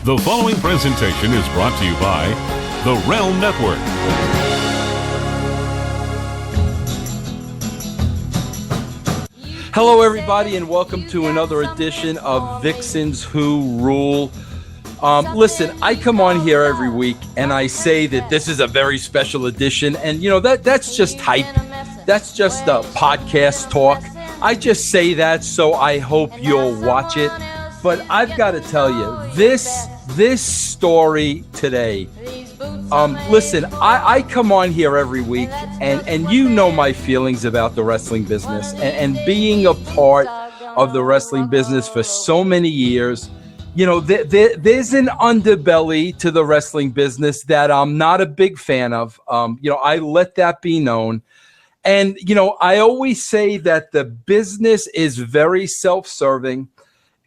The following presentation is brought to you by the Realm Network. Hello, everybody, and welcome to another edition of Vixens Who Rule. Listen, I come on here every week and I say that this is a very special edition, and you know that's just hype. That's just podcast talk. I just say that so I hope you'll watch it. But I've got to tell you, this story today. Listen, I come on here every week, and you know my feelings about the wrestling business, and being a part of the wrestling business for so many years. You know, there's an underbelly to the wrestling business that I'm not a big fan of. I let that be known. And, I always say that the business is very self-serving.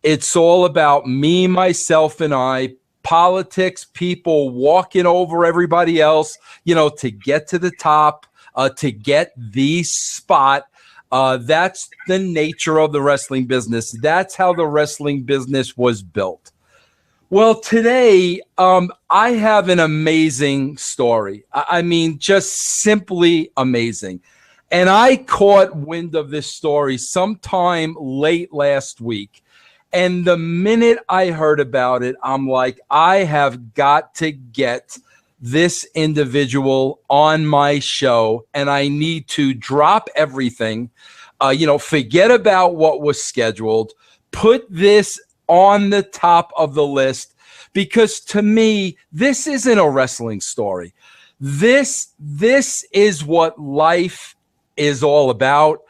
It's all about me, myself, and I. Politics, people walking over everybody else, to get to the top, to get the spot. That's the nature of the wrestling business. That's how the wrestling business was built. Well, today, I have an amazing story. I mean, just simply amazing. And I caught wind of this story sometime late last week. And the minute I heard about it, I'm like, I have got to get this individual on my show, and I need to drop everything, forget about what was scheduled, put this on the top of the list, because to me, this isn't a wrestling story. This is what life is all about.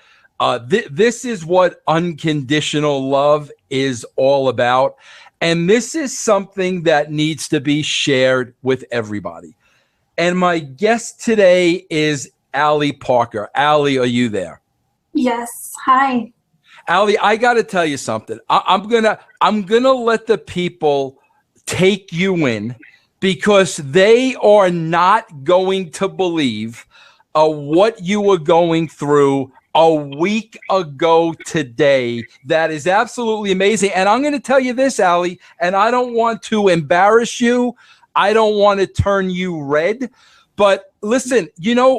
This is what unconditional love is all about. And this is something that needs to be shared with everybody. And my guest today is Allie Parker. Allie, are you there? Yes. Hi. Allie, I got to tell you something. I'm gonna let the people take you in, because they are not going to believe what you were going through a week ago today. That is absolutely amazing. And I'm going to tell you this, Allie, and I don't want to embarrass you. I don't want to turn you red. But listen,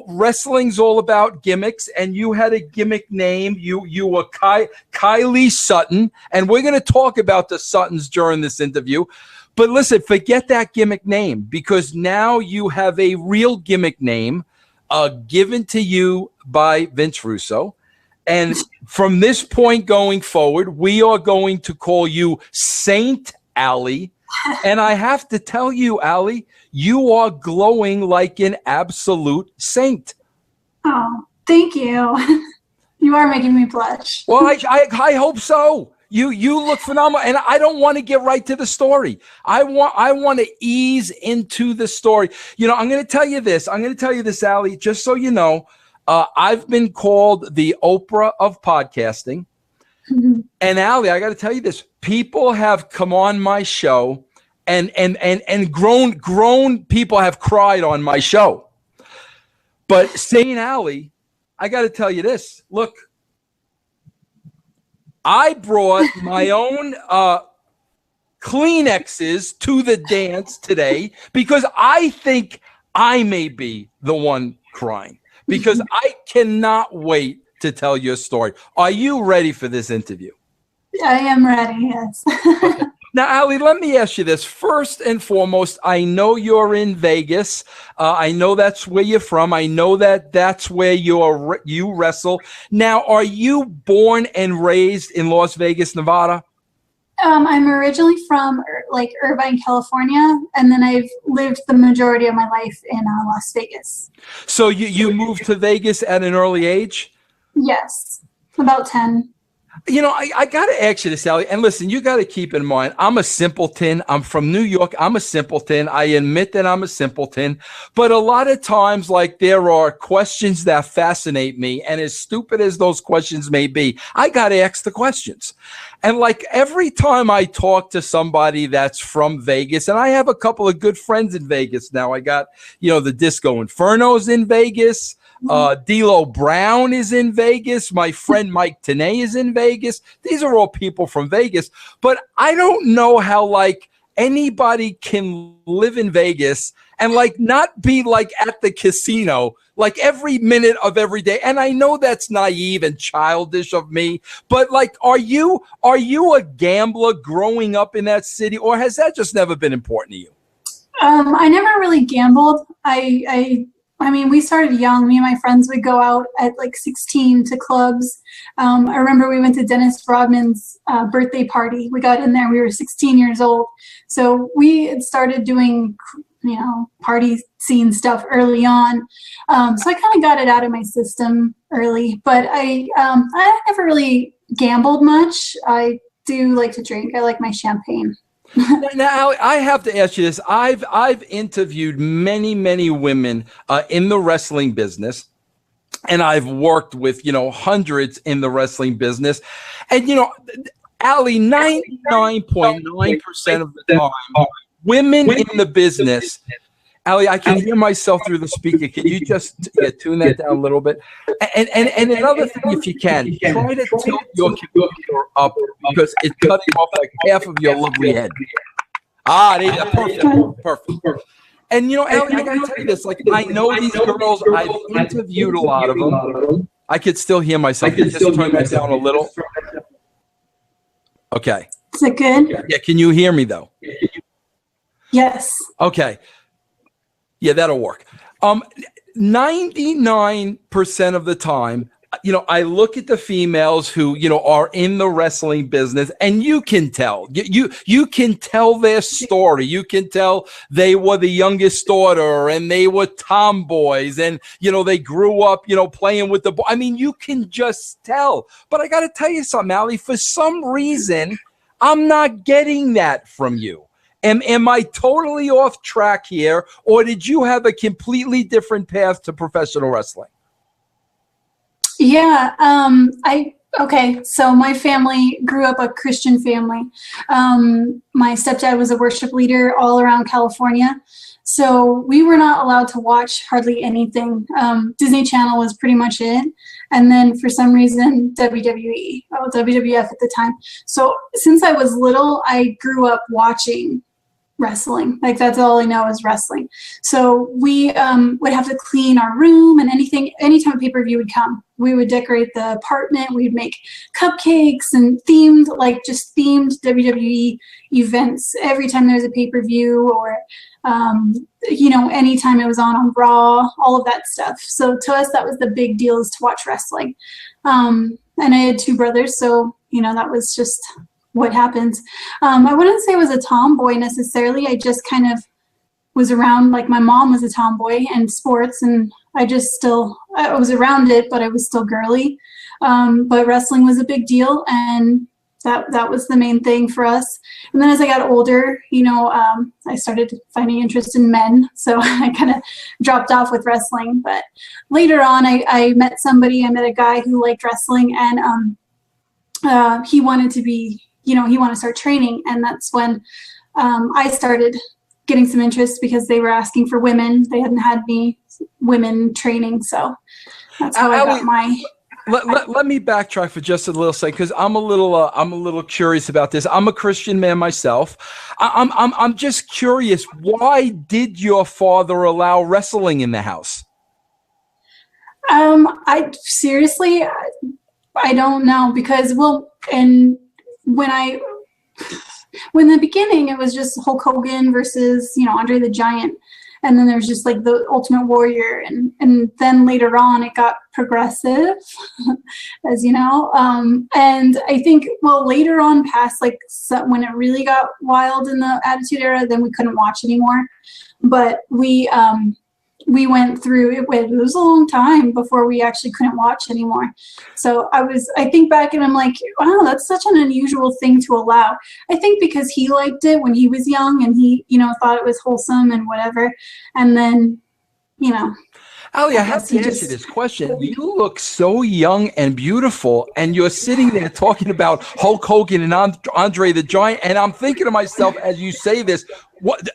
wrestling's all about gimmicks, and you had a gimmick name. You were Kylie Sutton, and we're going to talk about the Suttons during this interview. But listen, forget that gimmick name, because now you have a real gimmick name given to you by Vince Russo. And from this point going forward, we are going to call you Saint Allie. And I have to tell you, Allie, you are glowing like an absolute saint. Oh, thank you. You are making me blush. Well, I hope so. You look phenomenal, and I don't want to get right to the story. I want to ease into the story. I'm going to tell you this. Allie, just so you know. I've been called the Oprah of podcasting. Mm-hmm. And Allie, I got to tell you this. People have come on my show, and grown people have cried on my show. But Saint Allie, I got to tell you this. Look, I brought my own Kleenexes to the dance today, because I think I may be the one crying, because I cannot wait to tell your story. Are you ready for this interview? I am ready, yes. Okay. Now, Allie, let me ask you this. First and foremost, I know you're in Vegas. I know that's where you're from. I know that's where you wrestle. Now, are you born and raised in Las Vegas, Nevada? I'm originally from Irvine, California, and then I've lived the majority of my life in Las Vegas. So you moved to Vegas at an early age? Yes, about 10. I got to ask you this, Allie, and listen, you got to keep in mind, I'm a simpleton. I'm from New York. I'm a simpleton. I admit that I'm a simpleton. But a lot of times, there are questions that fascinate me, and as stupid as those questions may be, I got to ask the questions. And every time I talk to somebody that's from Vegas, and I have a couple of good friends in Vegas now. I got, the Disco Inferno's in Vegas. D'Lo Brown is in Vegas. My friend Mike Tenay is in Vegas. These are all people from Vegas. But I don't know how, anybody can live in Vegas and like not be like at the casino like every minute of every day. And I know that's naive and childish of me, but like, are you a gambler growing up in that city, or has that just never been important to you? I never really gambled. I mean, we started young. Me and my friends would go out at like 16 to clubs. I remember we went to Dennis Rodman's birthday party. We got in there. We were 16 years old. So we had started doing, party scene stuff early on. So I kind of got it out of my system early. But I never really gambled much. I do like to drink. I like my champagne. Now, I have to ask you this. I've interviewed many women in the wrestling business, and I've worked with, hundreds in the wrestling business. And, Allie, 99.9% of the time, women in the business, Allie, I can hear myself through the speaker. Can you just tune that down a little bit? And another thing, if you can, try to tilt your computer up because it's cutting off like half of your lovely head. There you go. Perfect. And, Allie, I got to tell you this. Like, I know these girls. I've interviewed a lot of them. I could still hear myself. Just turn that down a little. Okay. Is it good? Yeah, can you hear me, though? Yes. Okay. Yeah, that'll work. 99% of the time, I look at the females who, are in the wrestling business, and you can tell. You can tell their story. You can tell they were the youngest daughter, and they were tomboys, and, they grew up, playing with the boy. I mean, you can just tell. But I got to tell you something, Allie. For some reason, I'm not getting that from you. Am I totally off track here, or did you have a completely different path to professional wrestling? Yeah. Okay. So my family grew up a Christian family. My stepdad was a worship leader all around California. So we were not allowed to watch hardly anything. Disney Channel was pretty much it. And then for some reason, WWF at the time. So since I was little, I grew up watching wrestling. Like, that's all I know is wrestling. So we would have to clean our room, and anytime a pay-per-view would come, we would decorate the apartment. We'd make cupcakes and themed WWE events every time there was a pay-per-view, or anytime it was on Raw, all of that stuff. So to us, that was the big deal, is to watch wrestling. And I had two brothers, so that was just what happens. I wouldn't say I was a tomboy necessarily. I just kind of was around, like my mom was a tomboy and sports, and I was around it, but I was still girly. But wrestling was a big deal, and that was the main thing for us. And then as I got older, I started finding interest in men, so I kind of dropped off with wrestling. But later on, I met a guy who liked wrestling, and he wanted to be, he wanted to start training. And that's when I started getting some interest, because they were asking for women. They hadn't had any women training. So that's how I got my... Let me backtrack for just a little second, because I'm a little curious about this. I'm a Christian man myself. I'm just curious. Why did your father allow wrestling in the house? I seriously, I don't know, because in the beginning, it was just Hulk Hogan versus, Andre the Giant. And then there's just like the Ultimate Warrior. And then later on, it got progressive, as you know. And I think, later on past, when it really got wild in the Attitude Era, then we couldn't watch anymore. But we went through it. It was a long time before we actually couldn't watch anymore. So I think back and I'm like, wow, that's such an unusual thing to allow. I think because he liked it when he was young, and he, thought it was wholesome and whatever. And then, Allie, I have to answer this question. You look so young and beautiful, and you're sitting there talking about Hulk Hogan and Andre the Giant, and I'm thinking to myself as you say this,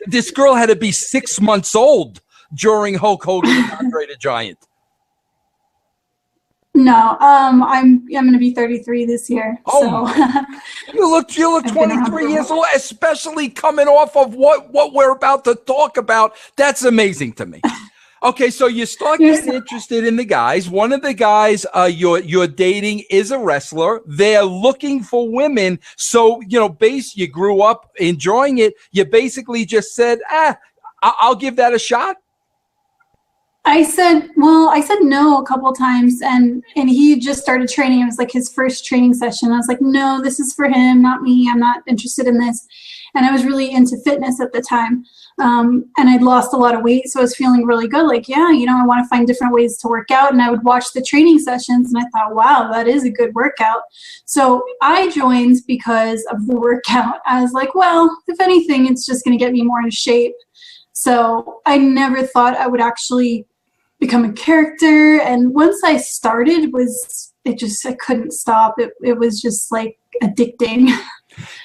this girl had to be 6 months old during Hulk Hogan and Andre the Giant. No, I'm going to be 33 this year. Oh, So you look I've been around 23 for a years while. old, especially coming off of what we're about to talk about. That's amazing to me. Okay, so you start You're getting interested in the guys. One of the guys you're dating is a wrestler. They're looking for women. So, you grew up enjoying it. You basically just said, I'll give that a shot. I said no a couple times, and he just started training. It was like his first training session. I was like, no, this is for him, not me. I'm not interested in this. And I was really into fitness at the time, and I'd lost a lot of weight, so I was feeling really good. Like, yeah, I want to find different ways to work out. And I would watch the training sessions, and I thought, wow, that is a good workout. So I joined because of the workout. I was like, well, if anything, it's just going to get me more in shape. So I never thought I would actually become a character. And once I started, I couldn't stop. It was just like addicting.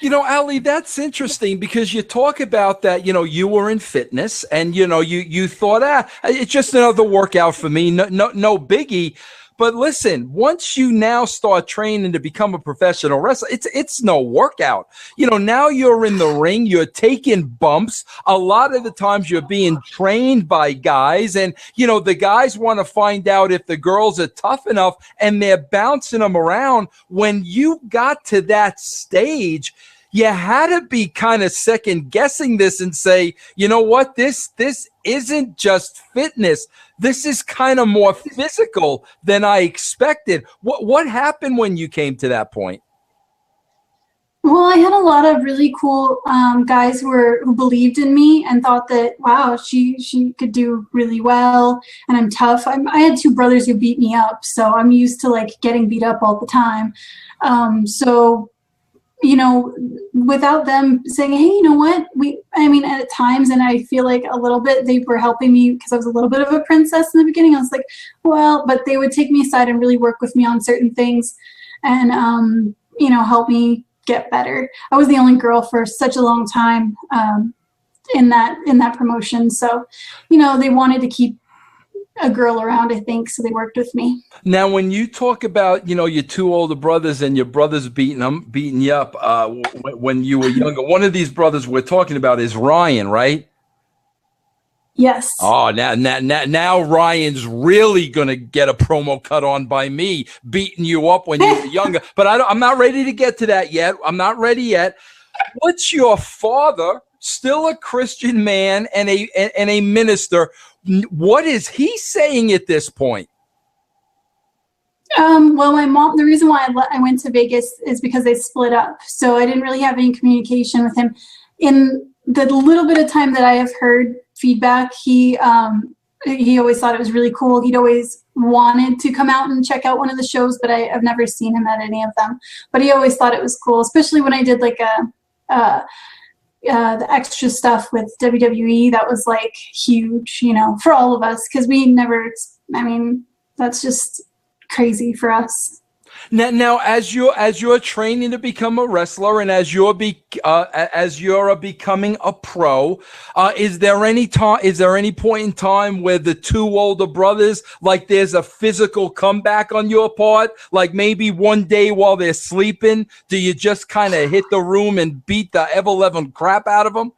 Allie, that's interesting because you talk about that, you were in fitness and, you thought, it's just another workout for me. No biggie. But listen, once you now start training to become a professional wrestler, it's no workout. Now you're in the ring, you're taking bumps. A lot of the times you're being trained by guys, and the guys want to find out if the girls are tough enough, and they're bouncing them around. When you got to that stage, you had to be kind of second guessing this and say, you know what, this isn't just fitness. This is kind of more physical than I expected. What happened when you came to that point? Well, I had a lot of really cool guys who believed in me and thought that, wow, she could do really well, and I'm tough. I had two brothers who beat me up, so I'm used to like getting beat up all the time. So without them saying, hey, you know what, at times, and I feel like a little bit, they were helping me because I was a little bit of a princess in the beginning. I was like, well, but they would take me aside and really work with me on certain things and, help me get better. I was the only girl for such a long time in that promotion. So, they wanted to keep a girl around, I think, so they worked with me. Now, when you talk about, your two older brothers and your brothers beating you up when you were younger, one of these brothers we're talking about is Ryan, right? Yes. Oh, now Ryan's really going to get a promo cut on by me beating you up when you were younger. But I'm not ready to get to that yet. I'm not ready yet. What's your father, still a Christian man and a minister, what is he saying at this point? Well, my mom, the reason why I went to Vegas is because they split up. So I didn't really have any communication with him. In the little bit of time that I have heard feedback, he always thought it was really cool. He'd always wanted to come out and check out one of the shows, but I've never seen him at any of them. But he always thought it was cool, especially when I did like the extra stuff with WWE. That was like huge, for all of us, because we never, that's just crazy for us. Now, as you're training to become a wrestler, and as you're becoming a pro, is there any point in time where the two older brothers, like there's a physical comeback on your part? Like maybe one day while they're sleeping, do you just kind of hit the room and beat the ever-loving crap out of them?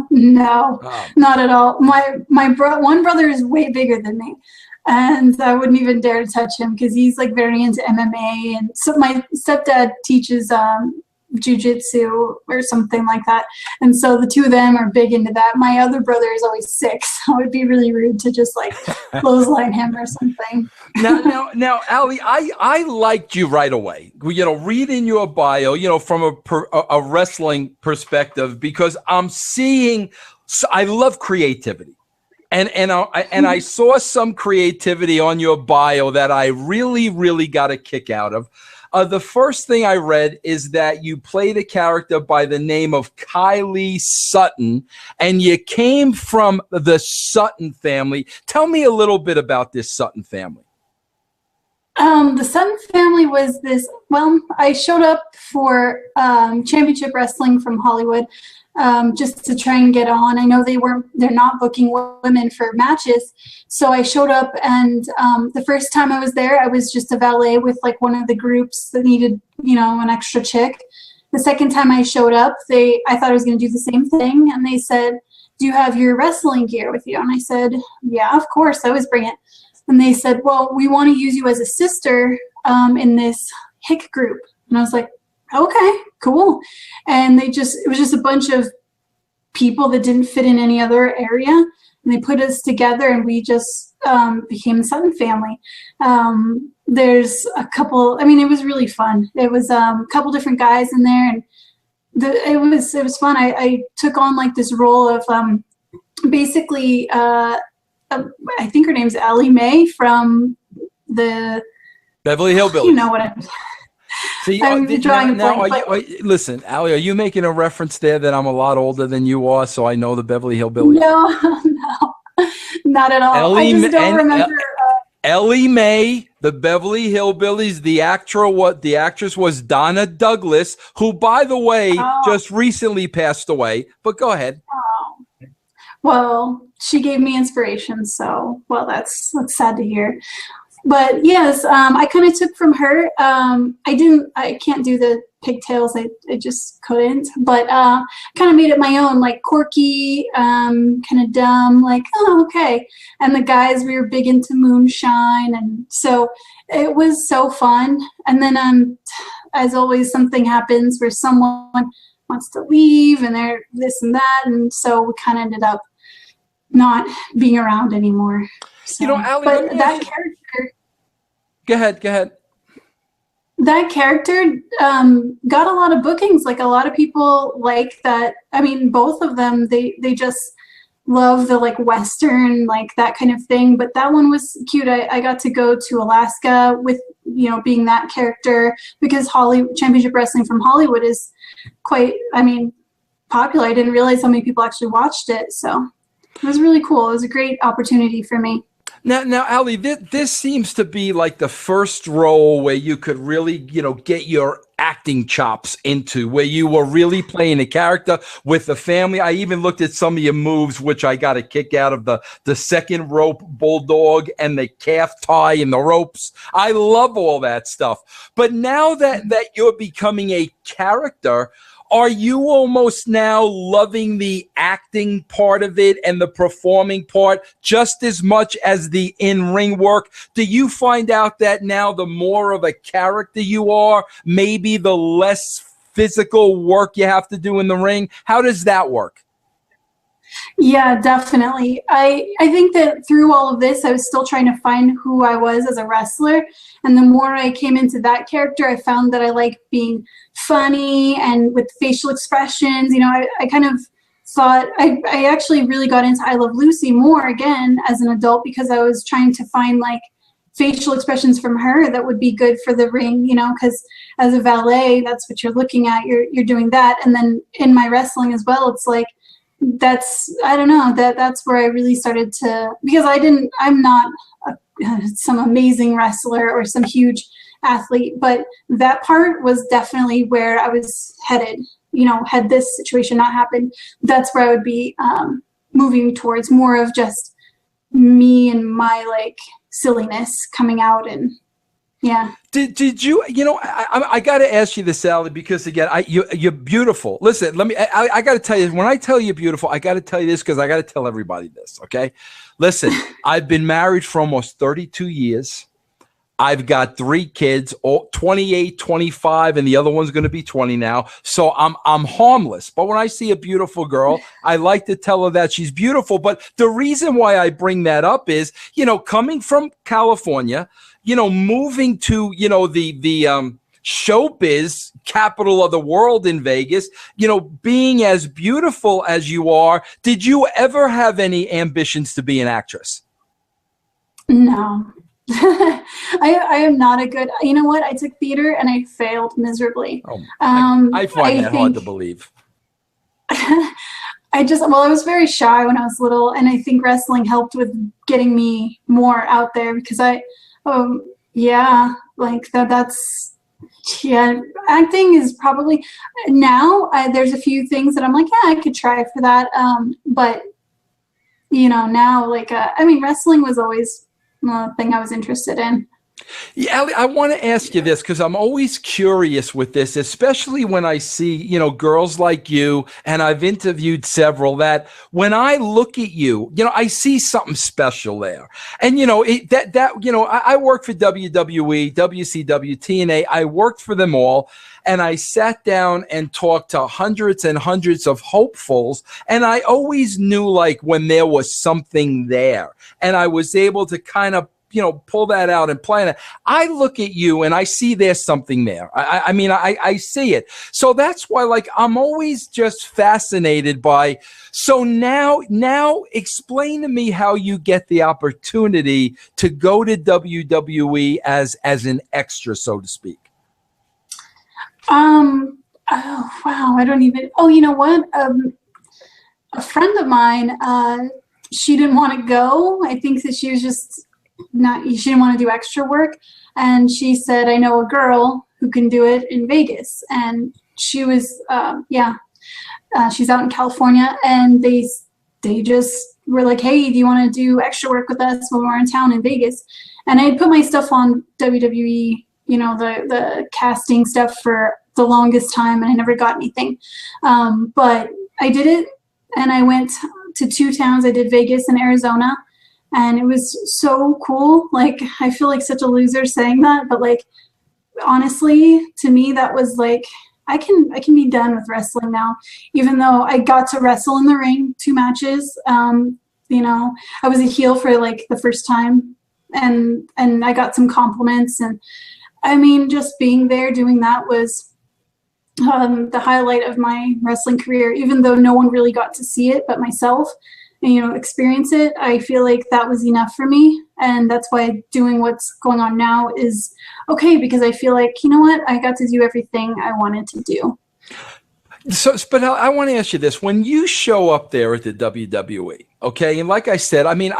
No, not at all. My one brother is way bigger than me, and I wouldn't even dare to touch him because he's like very into MMA. And so my stepdad teaches jujitsu or something like that. And so the two of them are big into that. My other brother is always sick, so it would be really rude to just like clothesline him or something. Now, Allie, I liked you right away. Reading your bio, from a wrestling perspective, because I'm seeing. I love creativity. And I saw some creativity on your bio that I really, really got a kick out of. The first thing I read is that you played a character by the name of Kylie Sutton, and you came from the Sutton family. Tell me a little bit about this Sutton family. The Sutton family was this. Well, I showed up for championship wrestling from Hollywood, just to try and get on. I know they're not booking women for matches, so I showed up, and the first time I was there, I was just a valet with like one of the groups that needed, an extra chick. The second time I showed up, I thought I was going to do the same thing, and they said, "Do you have your wrestling gear with you?" And I said, "Yeah, of course, I always bring it." And they said, "Well, we want to use you as a sister in this hick group." And I was like, "Okay, cool." And it was just a bunch of people that didn't fit in any other area. And they put us together, and we just became the Sutton family. There's a couple, it was really fun. It was a couple different guys in there, and it was fun. I took on like this role of basically, I think her name's Allie Mae from the Beverly Hillbillies. You know what I'm See, I'm drawing now, a blank. listen, Allie, are you making a reference there that I'm a lot older than you are, so I know the Beverly Hillbillies? No, not at all. Ellie, I just don't remember. Ellie Mae, the Beverly Hillbillies. The actress was Donna Douglas, who, by the way, just recently passed away. But go ahead. Well, she gave me inspiration, so that's sad to hear. But yes, I kind of took from her. I can't do the pigtails. I just couldn't. But kind of made it my own, like quirky, kind of dumb, like, oh, okay. And the guys, we were big into moonshine. And so it was so fun. And then as always, something happens where someone wants to leave and they're this and that. And so we kind of ended up not being around anymore. So, Allie, but that character. Go ahead. That character got a lot of bookings. Like a lot of people like that. Both of them, they just love the like Western, like that kind of thing. But that one was cute. I got to go to Alaska with, being that character, because Championship Wrestling from Hollywood is quite, popular. I didn't realize how many people actually watched it. So it was really cool. It was a great opportunity for me. Now, Allie, this seems to be like the first role where you could really, get your acting chops into, where you were really playing a character with the family. I even looked at some of your moves, which I got a kick out of, the second rope bulldog and the calf tie and the ropes. I love all that stuff. But now that you're becoming a character, are you almost now loving the acting part of it and the performing part just as much as the in-ring work? Do you find out that now the more of a character you are, maybe the less physical work you have to do in the ring? How does that work? Yeah, definitely. I think that through all of this, I was still trying to find who I was as a wrestler. And the more I came into that character, I found that I like being funny and with facial expressions. I kind of thought I actually really got into I Love Lucy more again as an adult, because I was trying to find like facial expressions from her that would be good for the ring, because as a valet, that's what you're looking at. You're doing that. And then in my wrestling as well, it's like, that's where I really started to, because I'm not some amazing wrestler or some huge athlete, but that part was definitely where I was headed. Had this situation not happened, that's where I would be moving towards more of just me and my like silliness coming out. And yeah. Did you, I got to ask you this, Allie, because again, you're beautiful. Listen, I got to tell you, when I tell you beautiful, I got to tell you this because I got to tell everybody this, okay? Listen, I've been married for almost 32 years. I've got 3 kids, 28, 25, and the other one's going to be 20 now. So I'm harmless. But when I see a beautiful girl, I like to tell her that she's beautiful. But the reason why I bring that up is, coming from California, moving to, the showbiz capital of the world in Vegas, being as beautiful as you are, did you ever have any ambitions to be an actress? No. I am not a good, you know what? I took theater and I failed miserably. I find that hard to believe. I was very shy when I was little, and I think wrestling helped with getting me more out there, because yeah, like that's yeah. Acting is probably now. There's a few things that I'm like, yeah, I could try for that. But now, like, I mean, wrestling was always the thing I was interested in. Yeah, Allie, I want to ask you this because I'm always curious with this, especially when I see, girls like you, and I've interviewed several that when I look at you, I see something special there. And, I worked for WWE, WCW, TNA. I worked for them all. And I sat down and talked to hundreds and hundreds of hopefuls. And I always knew like when there was something there and I was able to kind of pull that out and plan it. I look at you and I see there's something there. I see it. So that's why, like, I'm always just fascinated by. So now explain to me how you get the opportunity to go to WWE as an extra, so to speak. Oh wow, I don't even. Oh, you know what? A friend of mine, she didn't want to go. I think that she was just she didn't want to do extra work, and she said, I know a girl who can do it in Vegas. And she was she's out in California, and they just were like, hey, do you want to do extra work with us when we're in town in Vegas? And I put my stuff on WWE, the casting stuff for the longest time, and I never got anything, but I did it, and I went to 2 towns. I did Vegas and Arizona. And it was so cool. Like, I feel like such a loser saying that, but like, honestly, to me, that was like, I can be done with wrestling now, even though I got to wrestle in the ring 2 matches. I was a heel for like the first time, and I got some compliments. And I mean, just being there doing that was the highlight of my wrestling career, even though no one really got to see it but myself. And, experience it. I feel like that was enough for me. And that's why doing what's going on now is okay, because I feel like, you know what? I got to do everything I wanted to do. So, but I want to ask you this. When you show up there at the WWE, okay, and like I said, I mean,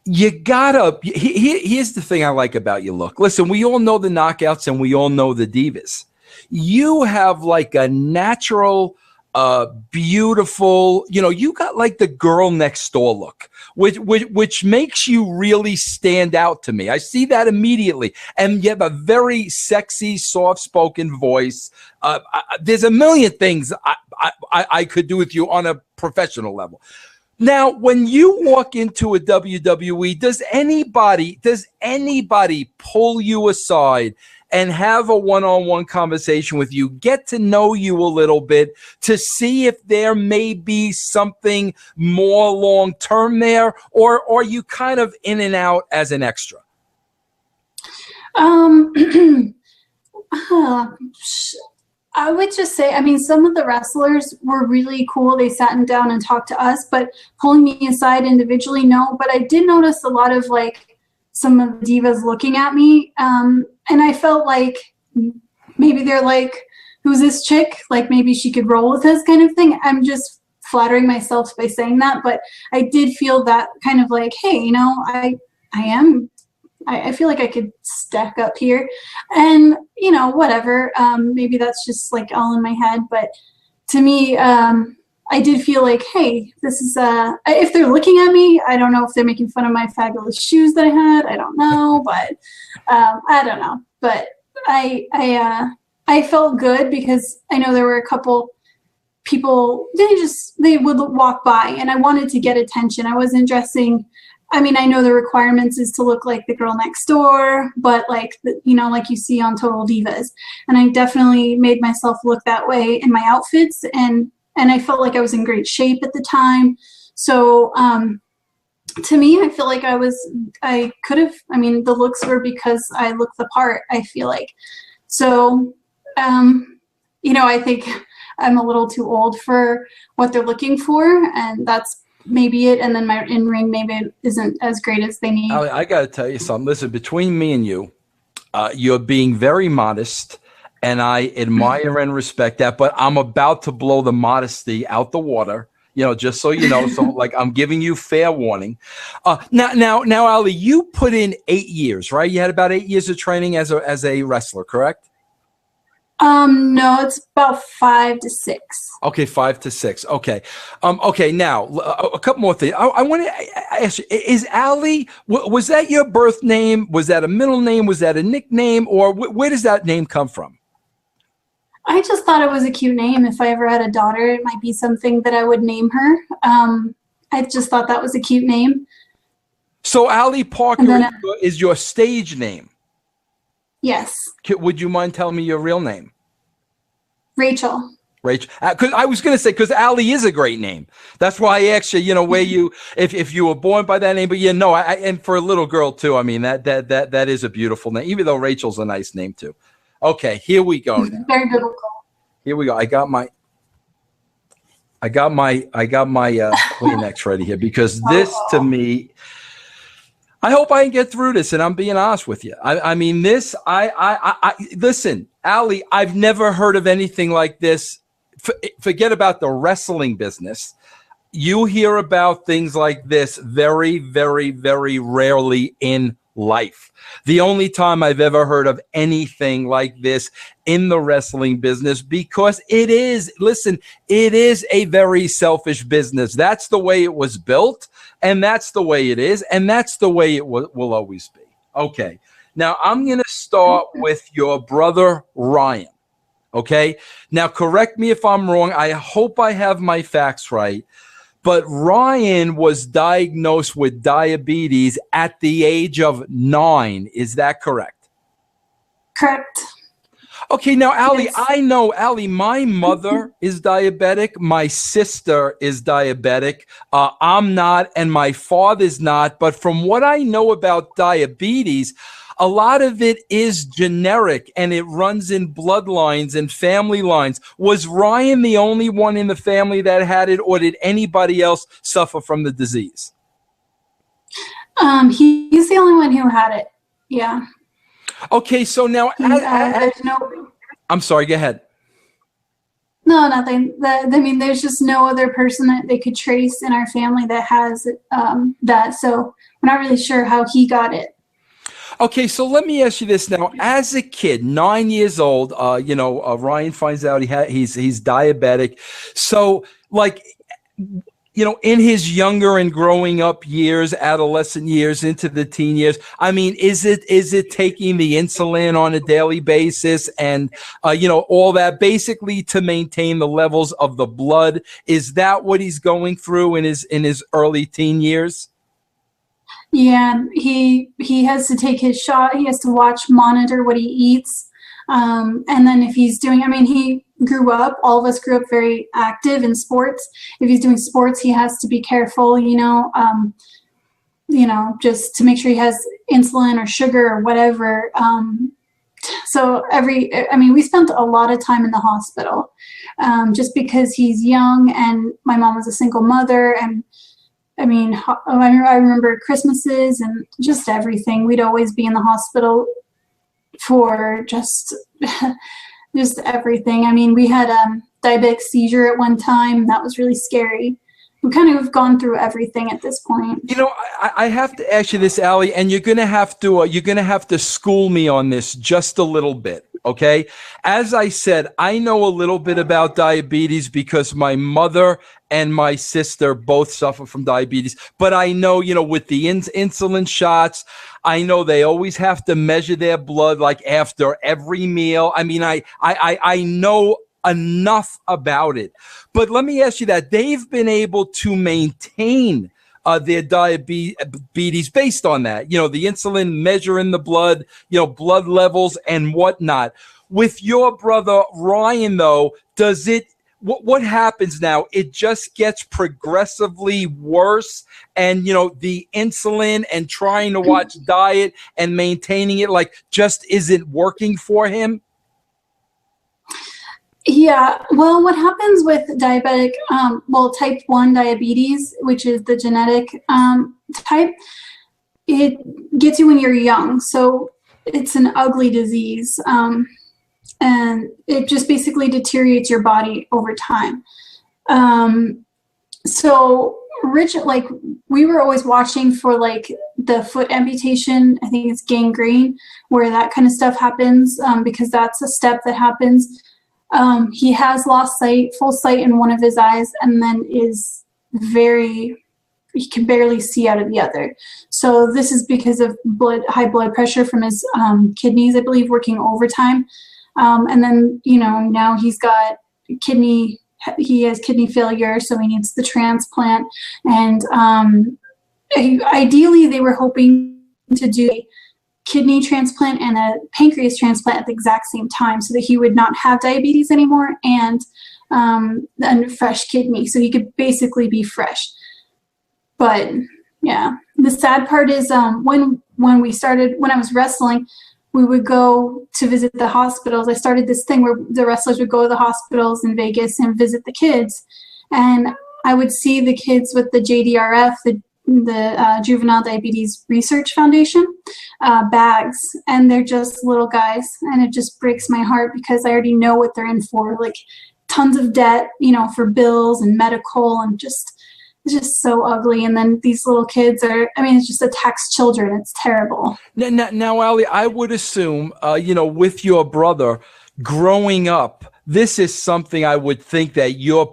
here's the thing I like about you. Look, listen, we all know the knockouts and we all know the divas. You have like a natural, beautiful, you got like the girl next door look, which makes you really stand out to me. I see that immediately. And you have a very sexy, soft-spoken voice. There's a million things I could do with you on a professional level. Now, when you walk into a WWE, does anybody pull you aside and have a one-on-one conversation with you, get to know you a little bit to see if there may be something more long-term there, or are you kind of in and out as an extra? I would just say, I mean, some of the wrestlers were really cool. They sat down and talked to us, but pulling me aside individually, no. But I did notice a lot of like some of the divas looking at me. And I felt like maybe they're like, who's this chick? Like maybe she could roll with us kind of thing. I'm just flattering myself by saying that. But I did feel that kind of like, hey, I feel like I could stack up here, and whatever. Maybe that's just like all in my head, but to me, I did feel like, hey, this is if they're looking at me, I don't know if they're making fun of my fabulous shoes that I had. I don't know, but I don't know. But I felt good because I know there were a couple people. They would walk by, and I wanted to get attention. I wasn't dressing. I mean, I know the requirements is to look like the girl next door, but like you see on Total Divas. And I definitely made myself look that way in my outfits, and I felt like I was in great shape at the time. So to me, I feel like I could have, the looks were because I looked the part, I feel like. So, I think I'm a little too old for what they're looking for, and that's maybe it. And then my in-ring maybe isn't as great as they need. Allie, I got to tell you something. Listen, between me and you, you're being very modest, and I admire and respect that, but I'm about to blow the modesty out the water just so you know. So like I'm giving you fair warning. Now, Allie, you put in 8 years, right? You had about 8 years of training as a wrestler, correct? No, it's about 5 to 6. Okay, 5 to 6. Okay. Okay. Now, a couple more things. I want to ask you: is Allie? Was that your birth name? Was that a middle name? Was that a nickname? Or where does that name come from? I just thought it was a cute name. If I ever had a daughter, it might be something that I would name her. I just thought that was a cute name. So Allie Parker is your stage name? Yes. Would you mind telling me your real name? Rachel. Rachel, because I was going to say, because Allie is a great name. That's why I asked you, where you, if you were born by that name. But and for a little girl too. I mean, that is a beautiful name, even though Rachel's a nice name too. Okay, here we go. Now. Very biblical. Here we go. I got my Kleenex ready here, because this to me, I hope I can get through this, and I'm being honest with you. I mean, this, I listen, Allie, I've never heard of anything like this. Forget about the wrestling business. You hear about things like this very, very, very rarely in life. The only time I've ever heard of anything like this in the wrestling business, because it is a very selfish business. That's the way it was built, and that's the way it is, and that's the way it will always be. Okay. Now I'm going to start with your brother, Ryan. Okay. Now, correct me if I'm wrong. I hope I have my facts right. But Ryan was diagnosed with diabetes at the age of 9. Is that correct? Correct. Okay, now, Allie, Yes. I know, Allie, my mother is diabetic. My sister is diabetic. I'm not, and my father's not. But from what I know about diabetes, a lot of it is generic, and it runs in bloodlines and family lines. Was Ryan the only one in the family that had it, or did anybody else suffer from the disease? He's the only one who had it. Yeah. Okay, so now, There's no. I'm sorry, go ahead. No, nothing. There's just no other person that they could trace in our family that has that. So we're not really sure how he got it. Okay, so let me ask you this now. As a kid, 9 years old, Ryan finds out he's diabetic. So, like, in his younger and growing up years, adolescent years, into the teen years, I mean, is it taking the insulin on a daily basis and all that basically to maintain the levels of the blood? Is that what he's going through in his early teen years? Yeah, he has to take his shot. He has to monitor what he eats. And then if he's doing, he grew up, all of us grew up very active in sports. If he's doing sports, he has to be careful, just to make sure he has insulin or sugar or whatever. So we spent a lot of time in the hospital, just because he's young, and my mom was a single mother, and I remember Christmases and just everything. We'd always be in the hospital for just everything. We had a diabetic seizure at one time. That was really scary. We kind of have gone through everything at this point. I have to ask you this, Allie, and you're gonna have to school me on this just a little bit. Okay. As I said, I know a little bit about diabetes because my mother and my sister both suffer from diabetes. But I know, with the insulin shots, I know they always have to measure their blood like after every meal. I know enough about it. But let me ask you that they've been able to maintain their diabetes based on that, the insulin measuring the blood, blood levels and whatnot. With your brother Ryan, though, does it? What happens now? It just gets progressively worse, and the insulin and trying to watch diet and maintaining it just isn't working for him. Yeah, well, what happens with diabetic, type 1 diabetes, which is the genetic type, it gets you when you're young. So it's an ugly disease, and it just basically deteriorates your body over time. So Rich, like we were always watching for like the foot amputation. I think it's gangrene, where that kind of stuff happens, because that's a step that happens. He has lost sight, full sight in one of his eyes, and then he can barely see out of the other. So this is because of high blood pressure from his kidneys, I believe, working overtime. And then, now he has kidney failure, so he needs the transplant. And ideally, they were hoping to do a kidney transplant and a pancreas transplant at the exact same time, so that he would not have diabetes anymore, and a fresh kidney, so he could basically be fresh. But yeah, the sad part is when I was wrestling, we would go to visit the hospitals. I started this thing where the wrestlers would go to the hospitals in Vegas and visit the kids. And I would see the kids with the JDRF, the Juvenile Diabetes Research Foundation bags, and they're just little guys. And it just breaks my heart because I already know what they're in for, like tons of debt, for bills and medical, and it's just so ugly. And then these little kids it's just attacks children. It's terrible. Now, Allie, I would assume, with your brother growing up, this is something I would think that you are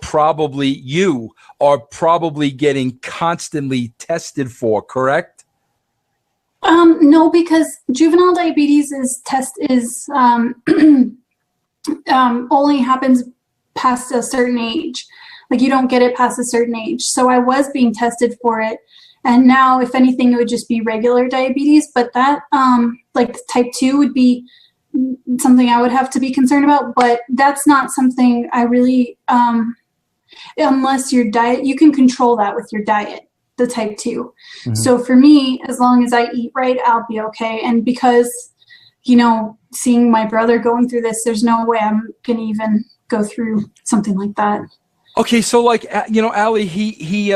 probably getting constantly tested for, correct? No, because juvenile diabetes only happens past a certain age. Like you don't get it past a certain age. So I was being tested for it. And now, if anything, it would just be regular diabetes. But that, like type 2 would be something I would have to be concerned about. But that's not something I really, unless your diet, you can control that with your diet, the type 2. Mm-hmm. So for me, as long as I eat right, I'll be okay. And because, seeing my brother going through this, there's no way I'm going to even go through something like that. Okay, so like Allie, he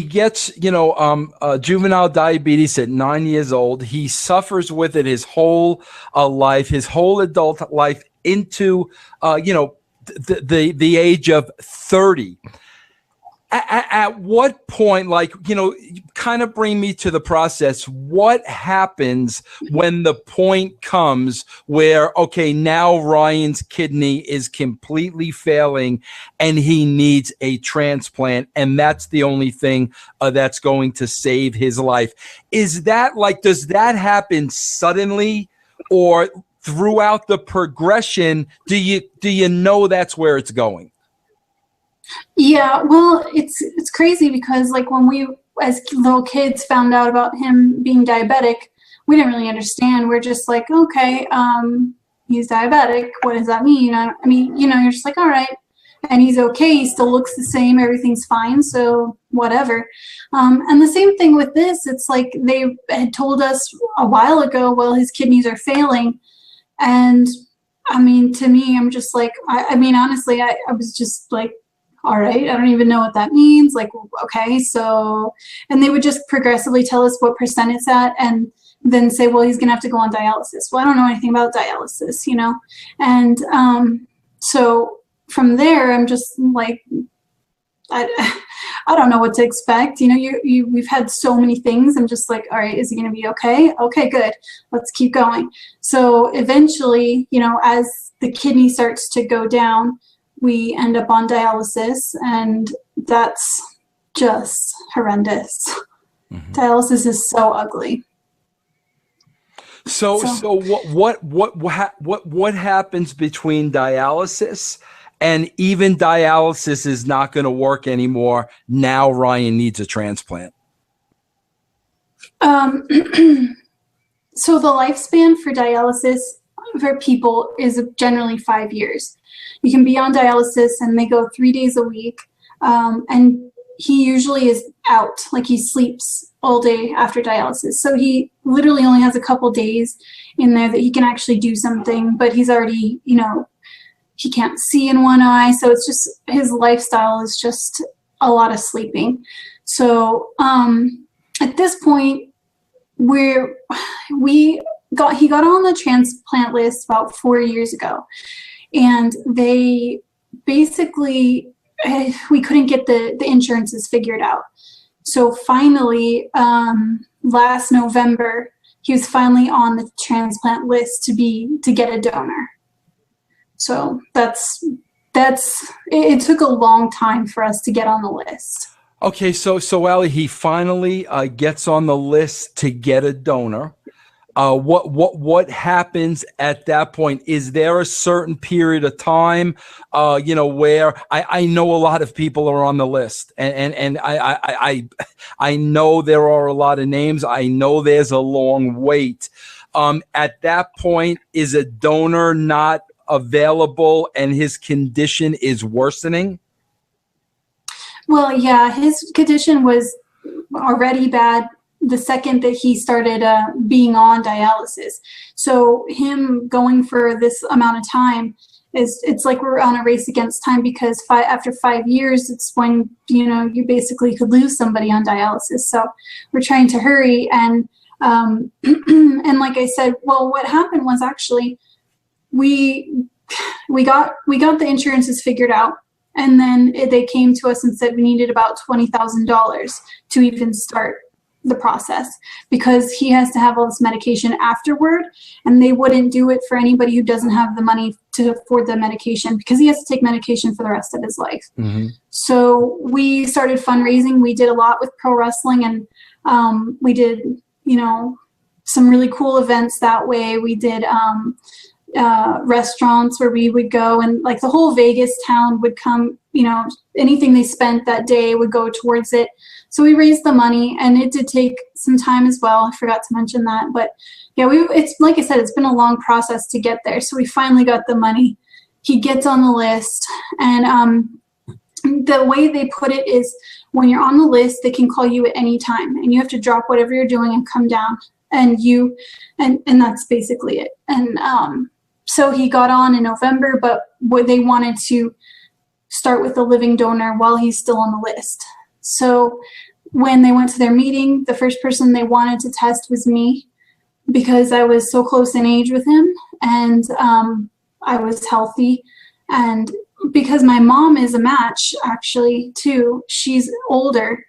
gets juvenile diabetes at 9 years old. He suffers with it his whole life, his whole adult life into the age of 30. At what point, kind of bring me to the process. What happens when the point comes where, okay, now Ryan's kidney is completely failing and he needs a transplant, and that's the only thing that's going to save his life? Is that does that happen suddenly, or throughout the progression? Do you know that's where it's going? Yeah, well, it's crazy because when we as little kids found out about him being diabetic, we didn't really understand. We're just like, okay, he's diabetic. What does that mean? You're just like, all right. And he's okay. He still looks the same. Everything's fine. So whatever. And the same thing with this. It's like they had told us a while ago, well, his kidneys are failing. And to me, I'm just like, honestly, I was just like, all right, I don't even know what that means. Like, okay, so, and they would just progressively tell us what percent it's at and then say, well, he's going to have to go on dialysis. Well, I don't know anything about dialysis, And so from there, I'm just like, I don't know what to expect. We've had so many things. I'm just like, all right, is he going to be okay? Okay, good. Let's keep going. So eventually, as the kidney starts to go down, we end up on dialysis, and that's just horrendous. Mm-hmm. Dialysis is so ugly. So what happens between dialysis and even dialysis is not going to work anymore? Now Ryan needs a transplant. So the lifespan for dialysis for people is generally 5 years. You can be on dialysis and they go 3 days a week. And he usually is out, like he sleeps all day after dialysis. So he literally only has a couple days in there that he can actually do something, but he's already, he can't see in one eye. So it's just, his lifestyle is just a lot of sleeping. So at this point, he got on the transplant list about 4 years ago. And they basically we couldn't get the insurances figured out. So finally, last November, he was finally on the transplant list to get a donor. So it took a long time for us to get on the list. Okay, so Allie, he finally gets on the list to get a donor. What happens at that point? Is there a certain period of time, where I know a lot of people are on the list, and I know there are a lot of names. I know there's a long wait. At that point, is a donor not available and his condition is worsening? Well, yeah, his condition was already bad the second that he started being on dialysis. So him going for this amount of time it's like we're on a race against time, because after 5 years, it's when, you basically could lose somebody on dialysis. So we're trying to hurry. And, and like I said, well, what happened was actually we got the insurances figured out. And then they came to us and said we needed about $20,000 to even start the process, because he has to have all this medication afterward, and they wouldn't do it for anybody who doesn't have the money to afford the medication, because he has to take medication for the rest of his life. Mm-hmm. So we started fundraising. We did a lot with pro wrestling, and we did, some really cool events that way. We did restaurants where we would go, and like the whole Vegas town would come, anything they spent that day would go towards it. So we raised the money, and it did take some time as well. I forgot to mention that, but yeah, it's like I said, it's been a long process to get there. So we finally got the money. He gets on the list, and the way they put it is when you're on the list, they can call you at any time, and you have to drop whatever you're doing and come down, and that's basically it. And so he got on in November, but they wanted to start with a living donor while he's still on the list. So when they went to their meeting, the first person they wanted to test was me, because I was so close in age with him, and I was healthy. And because my mom is a match, actually, too, she's older.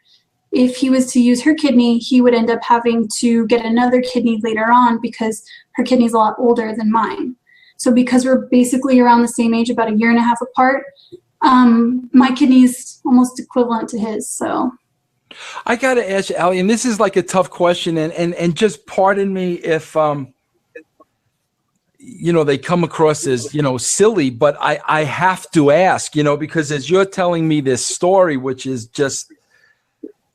If he was to use her kidney, he would end up having to get another kidney later on, because her kidney's a lot older than mine. So because we're basically around the same age, about a year and a half apart, my kidney's almost equivalent to his. So I got to ask you, Allie, and this is like a tough question, and just pardon me if, they come across as, silly, but I have to ask, because as you're telling me this story, which is just,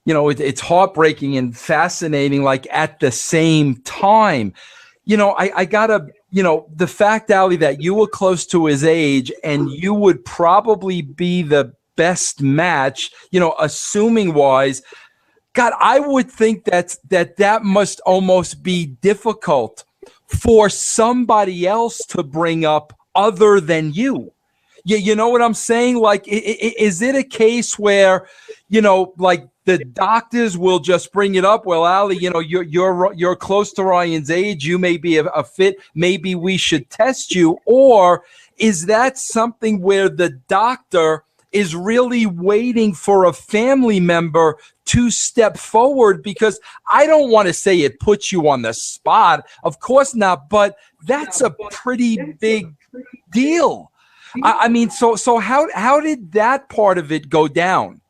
it's heartbreaking and fascinating, like at the same time, I gotta, the fact, Allie, that you were close to his age and you would probably be the best match, assuming wise, God, I would think that must almost be difficult for somebody else to bring up other than you. You know what I'm saying? Like, is it a case where, like the doctors will just bring it up? Well, Allie, you're close to Ryan's age. You may be a fit. Maybe we should test you. Or is that something where the doctor is really waiting for a family member to step forward? Because I don't want to say it puts you on the spot. Of course not. But that's a pretty big deal. I mean, so how did that part of it go down?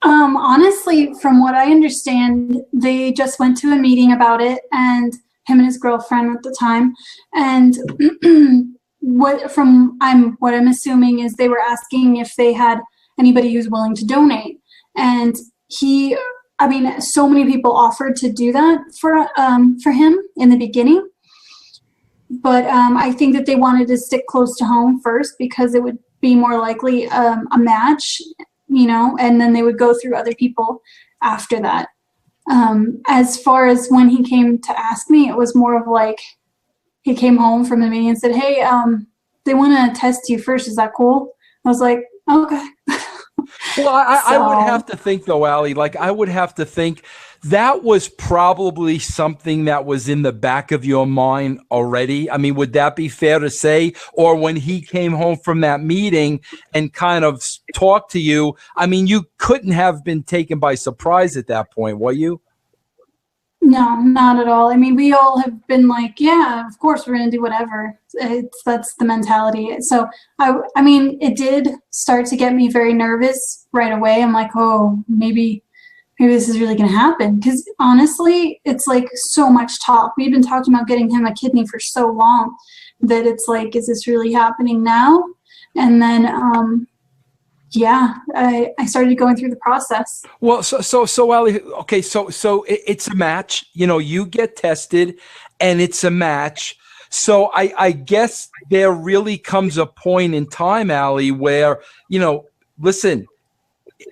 Honestly, from what I understand, they just went to a meeting about it, and him and his girlfriend at the time. And what I'm assuming is they were asking if they had anybody who's willing to donate. And so many people offered to do that for him in the beginning. But I think that they wanted to stick close to home first, because it would be more likely a match, and then they would go through other people after that. As far as when he came to ask me, it was more of like he came home from the meeting and said, hey, they want to test you first. Is that cool? I was like, okay. Well, I would have to think, though, Allie, like I would have to think that was probably something that was in the back of your mind already. I mean, would that be fair to say? Or when he came home from that meeting and kind of talked to you, I mean, you couldn't have been taken by surprise at that point, were you? No, not at all. I mean, we all have been like, yeah, of course we're going to do whatever. That's the mentality. So I mean, it did start to get me very nervous right away. I'm like, oh, maybe this is really going to happen. Because honestly, it's like so much talk. We've been talking about getting him a kidney for so long that it's like, is this really happening now? And then, yeah, I started going through the process. Well, so Allie, okay, so it's a match. You know, you get tested, and it's a match. So I guess there really comes a point in time, Allie, where, you know, listen,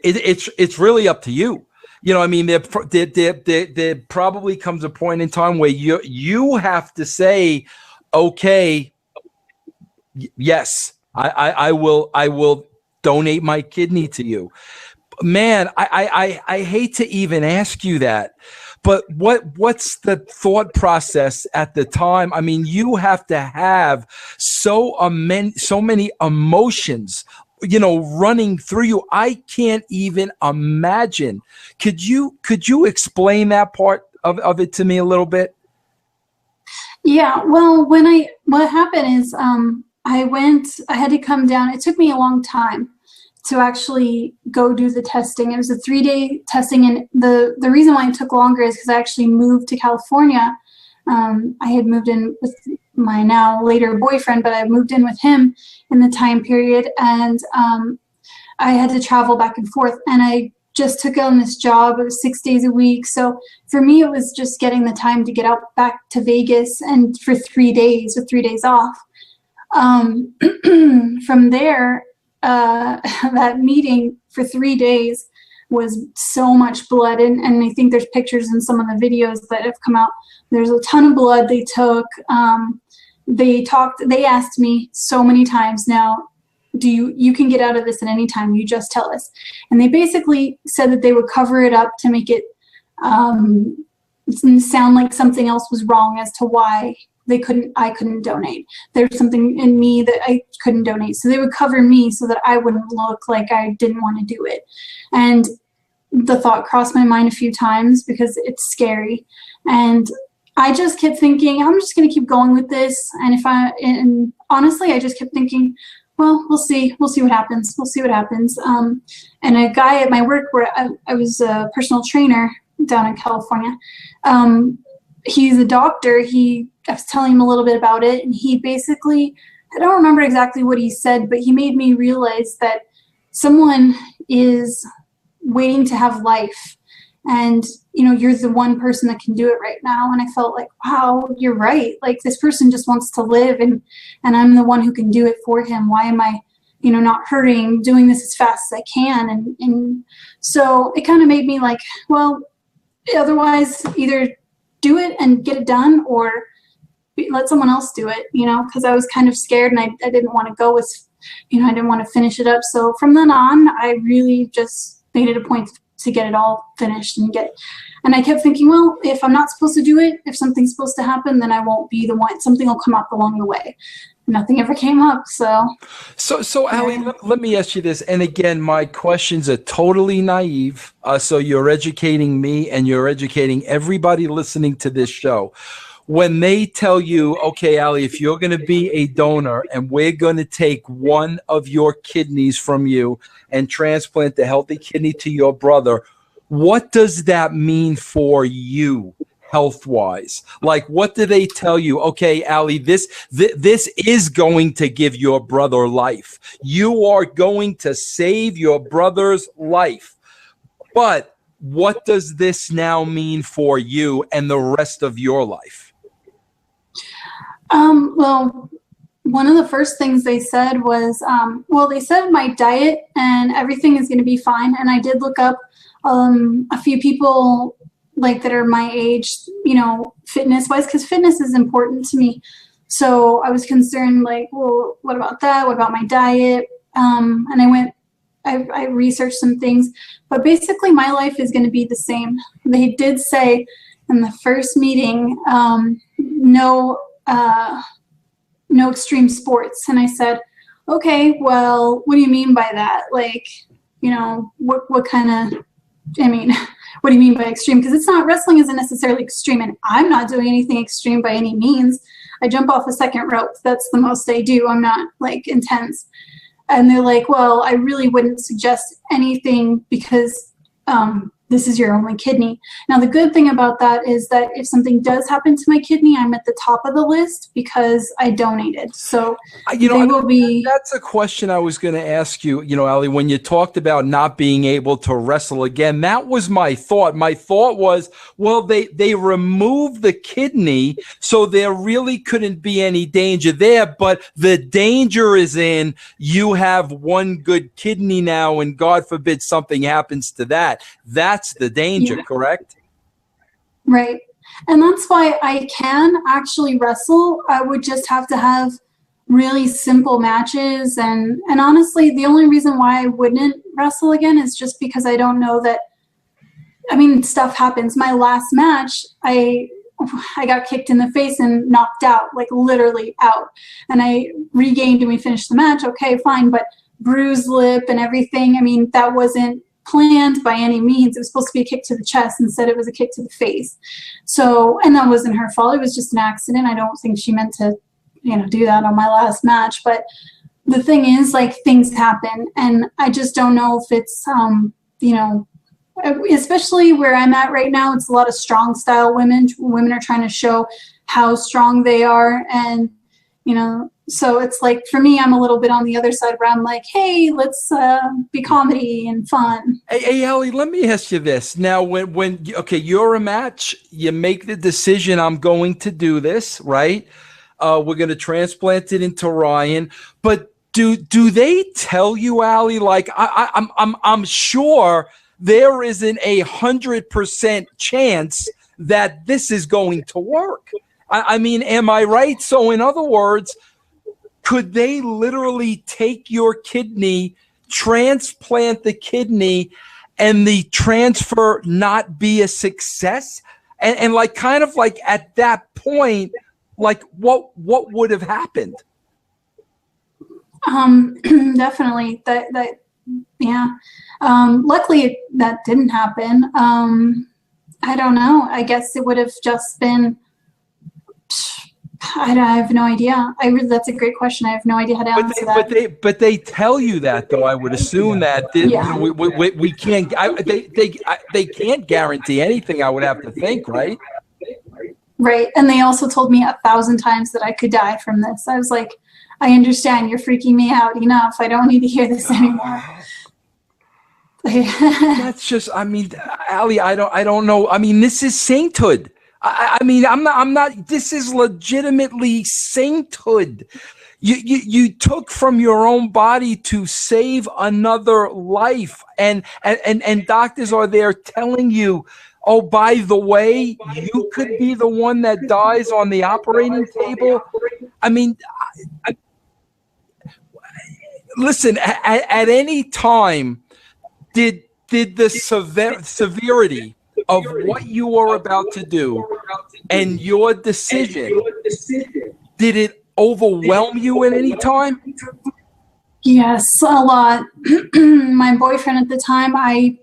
it's really up to you. You know, I mean, there probably comes a point in time where you have to say, okay, yes, I will donate my kidney to you. Man, I hate to even ask you that, but what's the thought process at the time? I mean, you have to have so many emotions, you know, running through you. I can't even imagine. Could you explain that part of it to me a little bit? Yeah, well, what happened is I had to come down. It took me a long time to actually go do the testing. It was a 3-day testing, and the reason why it took longer is because I actually moved to California. I had moved in with my now later boyfriend, but I moved in with him in the time period, and I had to travel back and forth, and I just took on this job. It was 6 days a week. So for me, it was just getting the time to get out back to Vegas and for 3 days with 3 days off. From there, that meeting for 3 days was so much blood. And I think there's pictures in some of the videos that have come out. There's a ton of blood they took. They asked me so many times now, you can get out of this at any time, you just tell us. And they basically said that they would cover it up to make it sound like something else was wrong as to why I couldn't donate. There's something in me that I couldn't donate. So they would cover me so that I wouldn't look like I didn't want to do it. And the thought crossed my mind a few times because it's scary. And I just kept thinking, I'm just going to keep going with this. And honestly, I just kept thinking, well, we'll see what happens. We'll see what happens. And a guy at my work where I was a personal trainer down in California, he's a doctor. I was telling him a little bit about it, and he basically, I don't remember exactly what he said, but he made me realize that someone is waiting to have life, and you know, you're the one person that can do it right now. And I felt like, wow, you're right. Like, this person just wants to live, and I'm the one who can do it for him. Why am I, you know, not hurting, doing this as fast as I can? And so it kind of made me like, well, otherwise either do it and get it done, or let someone else do it, you know, because I was kind of scared, and I didn't want to go with, you know, I didn't want to finish it up. So from then on, I really just made it a point to get it all finished and I kept thinking, well, if I'm not supposed to do it, if something's supposed to happen, then I won't be the one. Something will come up along the way. Nothing ever came up. So Allie, let me ask you this. And again, my questions are totally naive. So you're educating me, and you're educating everybody listening to this show. When they tell you, okay, Allie, if you're going to be a donor and we're going to take one of your kidneys from you and transplant the healthy kidney to your brother, what does that mean for you health-wise? Like, what do they tell you? Okay, Allie, this is going to give your brother life. You are going to save your brother's life. But what does this now mean for you and the rest of your life? Well, one of the first things they said was, they said my diet and everything is going to be fine. And I did look up a few people like that are my age, you know, fitness wise, because fitness is important to me. So I was concerned, like, well, what about that? What about my diet? And I went I researched some things, but basically my life is going to be the same. They did say in the first meeting, no extreme sports. And I said, okay, well, what do you mean by that? Like, what kind of, what do you mean by extreme? Because wrestling isn't necessarily extreme, and I'm not doing anything extreme by any means. I jump off a second rope. That's the most I do. I'm not like intense. And they're like, well, I really wouldn't suggest anything because this is your only kidney. Now, the good thing about that is that if something does happen to my kidney, I'm at the top of the list because I donated. So that's a question I was going to ask you, Allie, when you talked about not being able to wrestle again, that was my thought. My thought was, well, they removed the kidney, so there really couldn't be any danger there. But the danger is in you have one good kidney now, and God forbid something happens to that. That's the danger, correct? Right. And that's why I can actually wrestle. I would just have to have really simple matches. And honestly, the only reason why I wouldn't wrestle again is just because I don't know that, stuff happens. My last match, I got kicked in the face and knocked out, like literally out. And I regained and we finished the match. Okay, fine. But bruised lip and everything, that wasn't planned by any means. It was supposed to be a kick to the chest. Instead, it was a kick to the face. So, and that wasn't her fault. It was just an accident. I don't think she meant to, do that on my last match. But the thing is, like, things happen. And I just don't know if it's, especially where I'm at right now, it's a lot of strong style women. Women are trying to show how strong they are. And, so it's like, for me, I'm a little bit on the other side where I'm like, hey, let's be comedy and fun. Hey, Allie, let me ask you this. Now, when you're a match, you make the decision, I'm going to do this, right? We're going to transplant it into Ryan. But do they tell you, Allie, like, I'm sure there isn't 100% chance that this is going to work. Am I right? So in other words, could they literally take your kidney, transplant the kidney, and the transfer not be a success? And like, kind of like at that point, like what would have happened? Definitely yeah. Luckily that didn't happen. I don't know. I guess it would have just been, I have no idea. That's a great question. I have no idea how to answer that. But they tell you that, though. I would assume that we can't. They can't guarantee anything. I would have to think, right? Right. And they also told me 1,000 times that I could die from this. I was like, I understand. You're freaking me out enough. I don't need to hear this anymore. That's just. Allie, I don't know. This is sainthood. I'm not. This is legitimately sainthood. You took from your own body to save another life, and doctors are there telling you, oh, by the way, you could be the one that dies on the operating table. Listen. At any time, did the severity of what you were about to do and your decision, did it overwhelm you at any time? Yes, a lot. My boyfriend at the time, I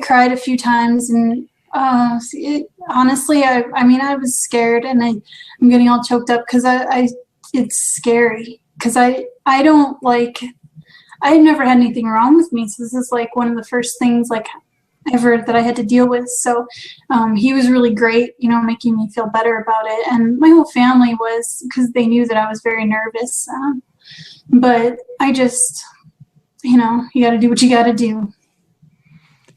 cried a few times, and honestly, I was scared, and I'm getting all choked up because it's scary because I don't like. I never had anything wrong with me, so this is like one of the first things like ever that I had to deal with. So he was really great, making me feel better about it. And my whole family was, because they knew that I was very nervous. But I just, you got to do what you got to do.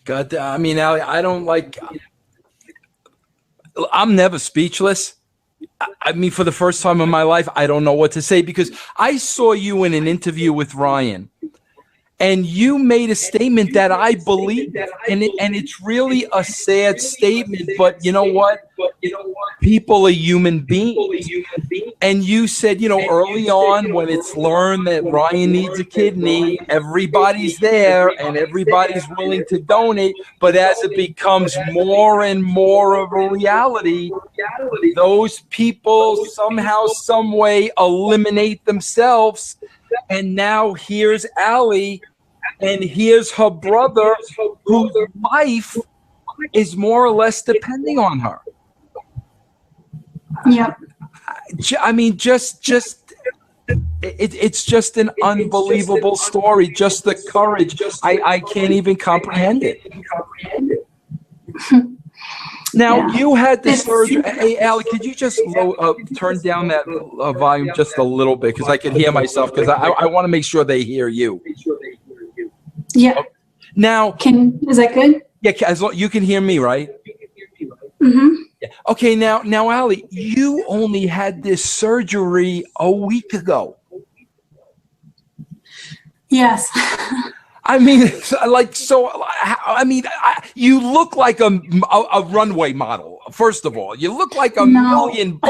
God, Allie, I don't like, I'm never speechless. For the first time in my life, I don't know what to say, because I saw you in an interview with Ryan. And you made a statement that I believe, and it's really a sad statement. But you know what? People are human beings, And you said, early on when it's learned that Ryan needs a kidney, everybody's there and everybody's willing to donate. But as it becomes more and more of a reality, those people somehow, some way eliminate themselves. And now here's Allie, and here's her brother, whose life is more or less depending on her. Yep. I mean, it's just an unbelievable story. Just the courage. I can't even comprehend it. Now, you had the surgery. Hey, Allie, could you just turn down that volume just a little bit, because I can hear myself, because I want to make sure they hear you. Yeah. Now, is that good? Yeah, as long, you can hear me, right? Mm-hmm. Yeah. Okay, now, Allie, you only had this surgery a week ago. Yes. I mean, you look like a runway model. First of all, you look like $1 million.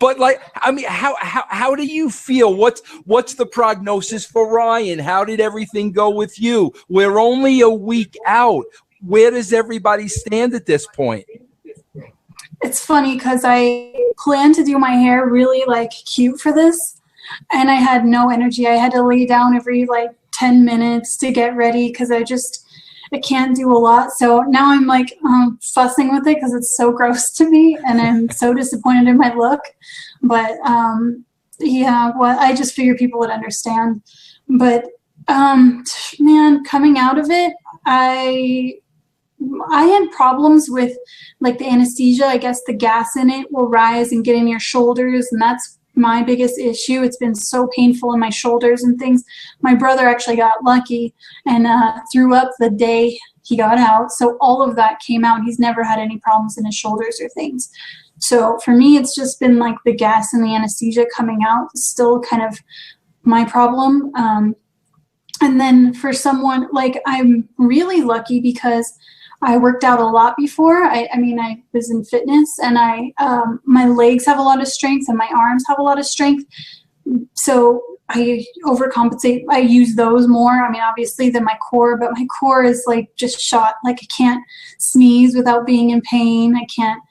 But how do you feel? What's the prognosis for Ryan? How did everything go with you? We're only a week out. Where does everybody stand at this point? It's funny because I planned to do my hair really cute for this, and I had no energy. I had to lay down every 10 minutes to get ready because I can't do a lot. So now I'm fussing with it because it's so gross to me, and I'm so disappointed in my look. But I just figured people would understand. But man, coming out of it, I had problems with the anesthesia. I guess the gas in it will rise and get in your shoulders, and that's my biggest issue. It's been so painful in my shoulders and things. My brother actually got lucky and threw up the day he got out. So all of that came out. He's never had any problems in his shoulders or things. So for me, it's just been the gas and the anesthesia coming out is still kind of my problem. And then for someone I'm really lucky because I worked out a lot before. I was in fitness, and my legs have a lot of strength and my arms have a lot of strength. So I overcompensate. I use those more. Obviously than my core, but my core is just shot. I can't sneeze without being in pain. I can't,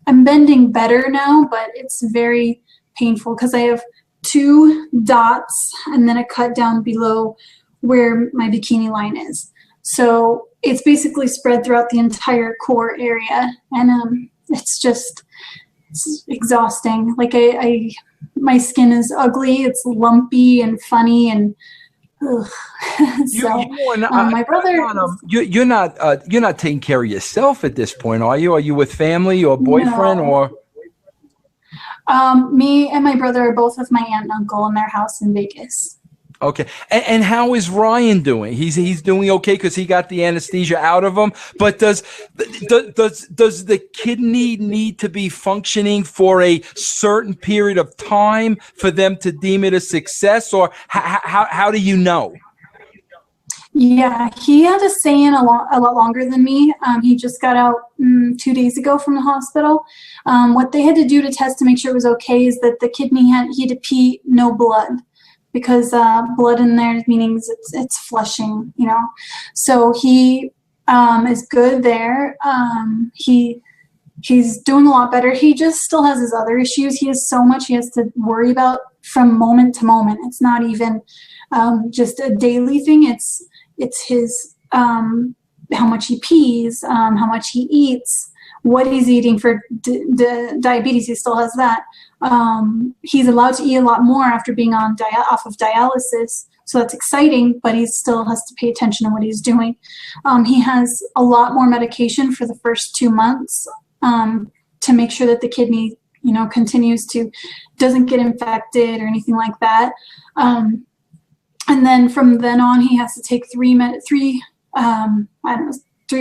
I'm bending better now, but it's very painful because I have 2 dots and then a cut down below where my bikini line is. So it's basically spread throughout the entire core area, and it's exhausting. My skin is ugly. It's lumpy and funny, and my brother. You're not taking care of yourself at this point, are you? Are you with family or boyfriend or? Me and my brother are both with my aunt and uncle in their house in Vegas. Okay, and how is Ryan doing? He's doing okay because he got the anesthesia out of him. But does the kidney need to be functioning for a certain period of time for them to deem it a success, or how do you know? Yeah, he had to stay in a lot longer than me. He just got out 2 days ago from the hospital. What they had to do to test to make sure it was okay is that the kidney he had to pee no blood. Because blood in there means it's flushing, So he is good there. He's doing a lot better. He just still has his other issues. He has so much he has to worry about from moment to moment. It's not even just a daily thing. It's his how much he pees, how much he eats, what he's eating for diabetes. He still has that. He's allowed to eat a lot more after being off of dialysis, so that's exciting, but he still has to pay attention to what he's doing. He has a lot more medication for the first 2 months to make sure that the kidney, doesn't get infected or anything like that. And then from then on, he has to take 3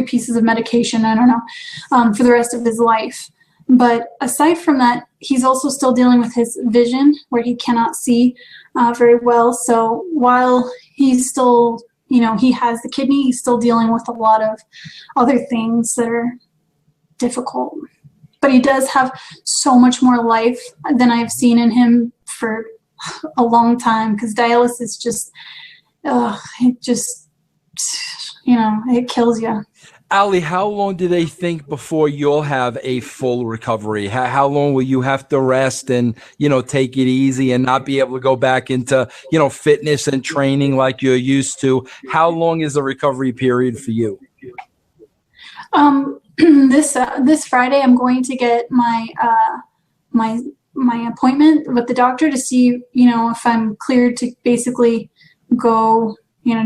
pieces of medication, for the rest of his life. But aside from that, he's also still dealing with his vision, where he cannot see very well. So while he's still, he has the kidney, he's still dealing with a lot of other things that are difficult. but he does have so much more life than I've seen in him for a long time, because dialysis just, it just, it kills you. Allie, how long do they think before you'll have a full recovery? How long will you have to rest and, take it easy and not be able to go back into, fitness and training like you're used to? How long is the recovery period for you? This Friday, I'm going to get my appointment with the doctor to see, if I'm cleared to basically go,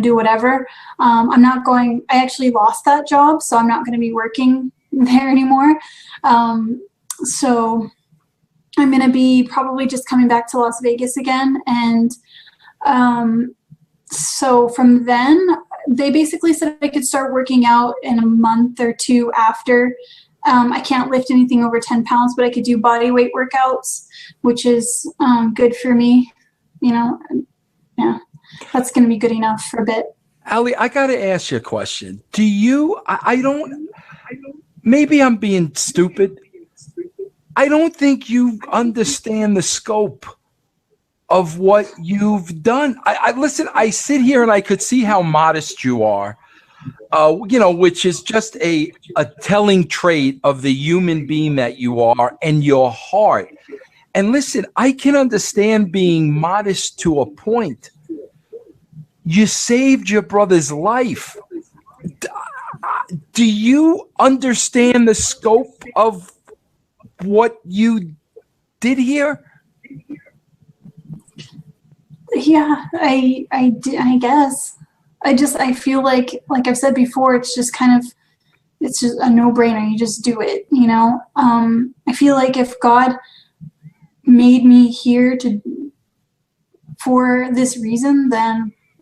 do whatever. I actually lost that job, so I'm not going to be working there anymore. So I'm going to be probably just coming back to Las Vegas again. And so from then, they basically said I could start working out in a month or two after. I can't lift anything over 10 pounds, but I could do body weight workouts, which is good for me. Yeah, that's going to be good enough for a bit. Allie, I got to ask you a question. Do you, maybe I'm being stupid. I don't think you understand the scope of what you've done. Listen, I sit here and I could see how modest you are, which is just a telling trait of the human being that you are and your heart. And listen, I can understand being modest to a point. You saved your brother's life. Do you understand the scope of what you did here? Yeah, I guess. I feel like I've said before, it's just a no-brainer. You just do it, I feel like if God made me here for this reason,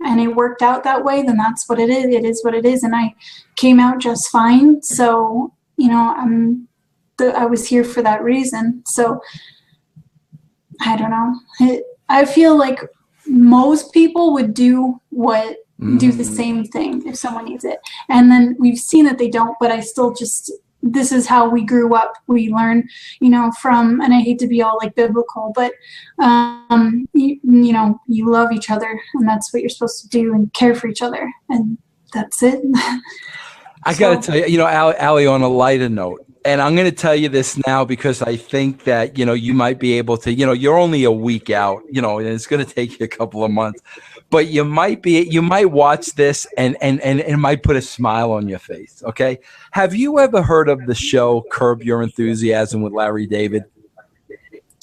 and it worked out that way, then that's what it is. It is what it is. And I came out just fine. So, I was here for that reason. So I don't know. I feel like most people would do the same thing if someone needs it. And then we've seen that they don't, but I still this is how we grew up. We learn, from, and I hate to be all like biblical, but, you love each other, and that's what you're supposed to do, and care for each other. And that's it. I got to tell you, Allie, on a lighter note, and I'm going to tell you this now because I think that, you might be able to, you're only a week out, and it's going to take you a couple of months, but you might watch this and it might put a smile on your face. Okay. Have you ever heard of the show Curb Your Enthusiasm with Larry David?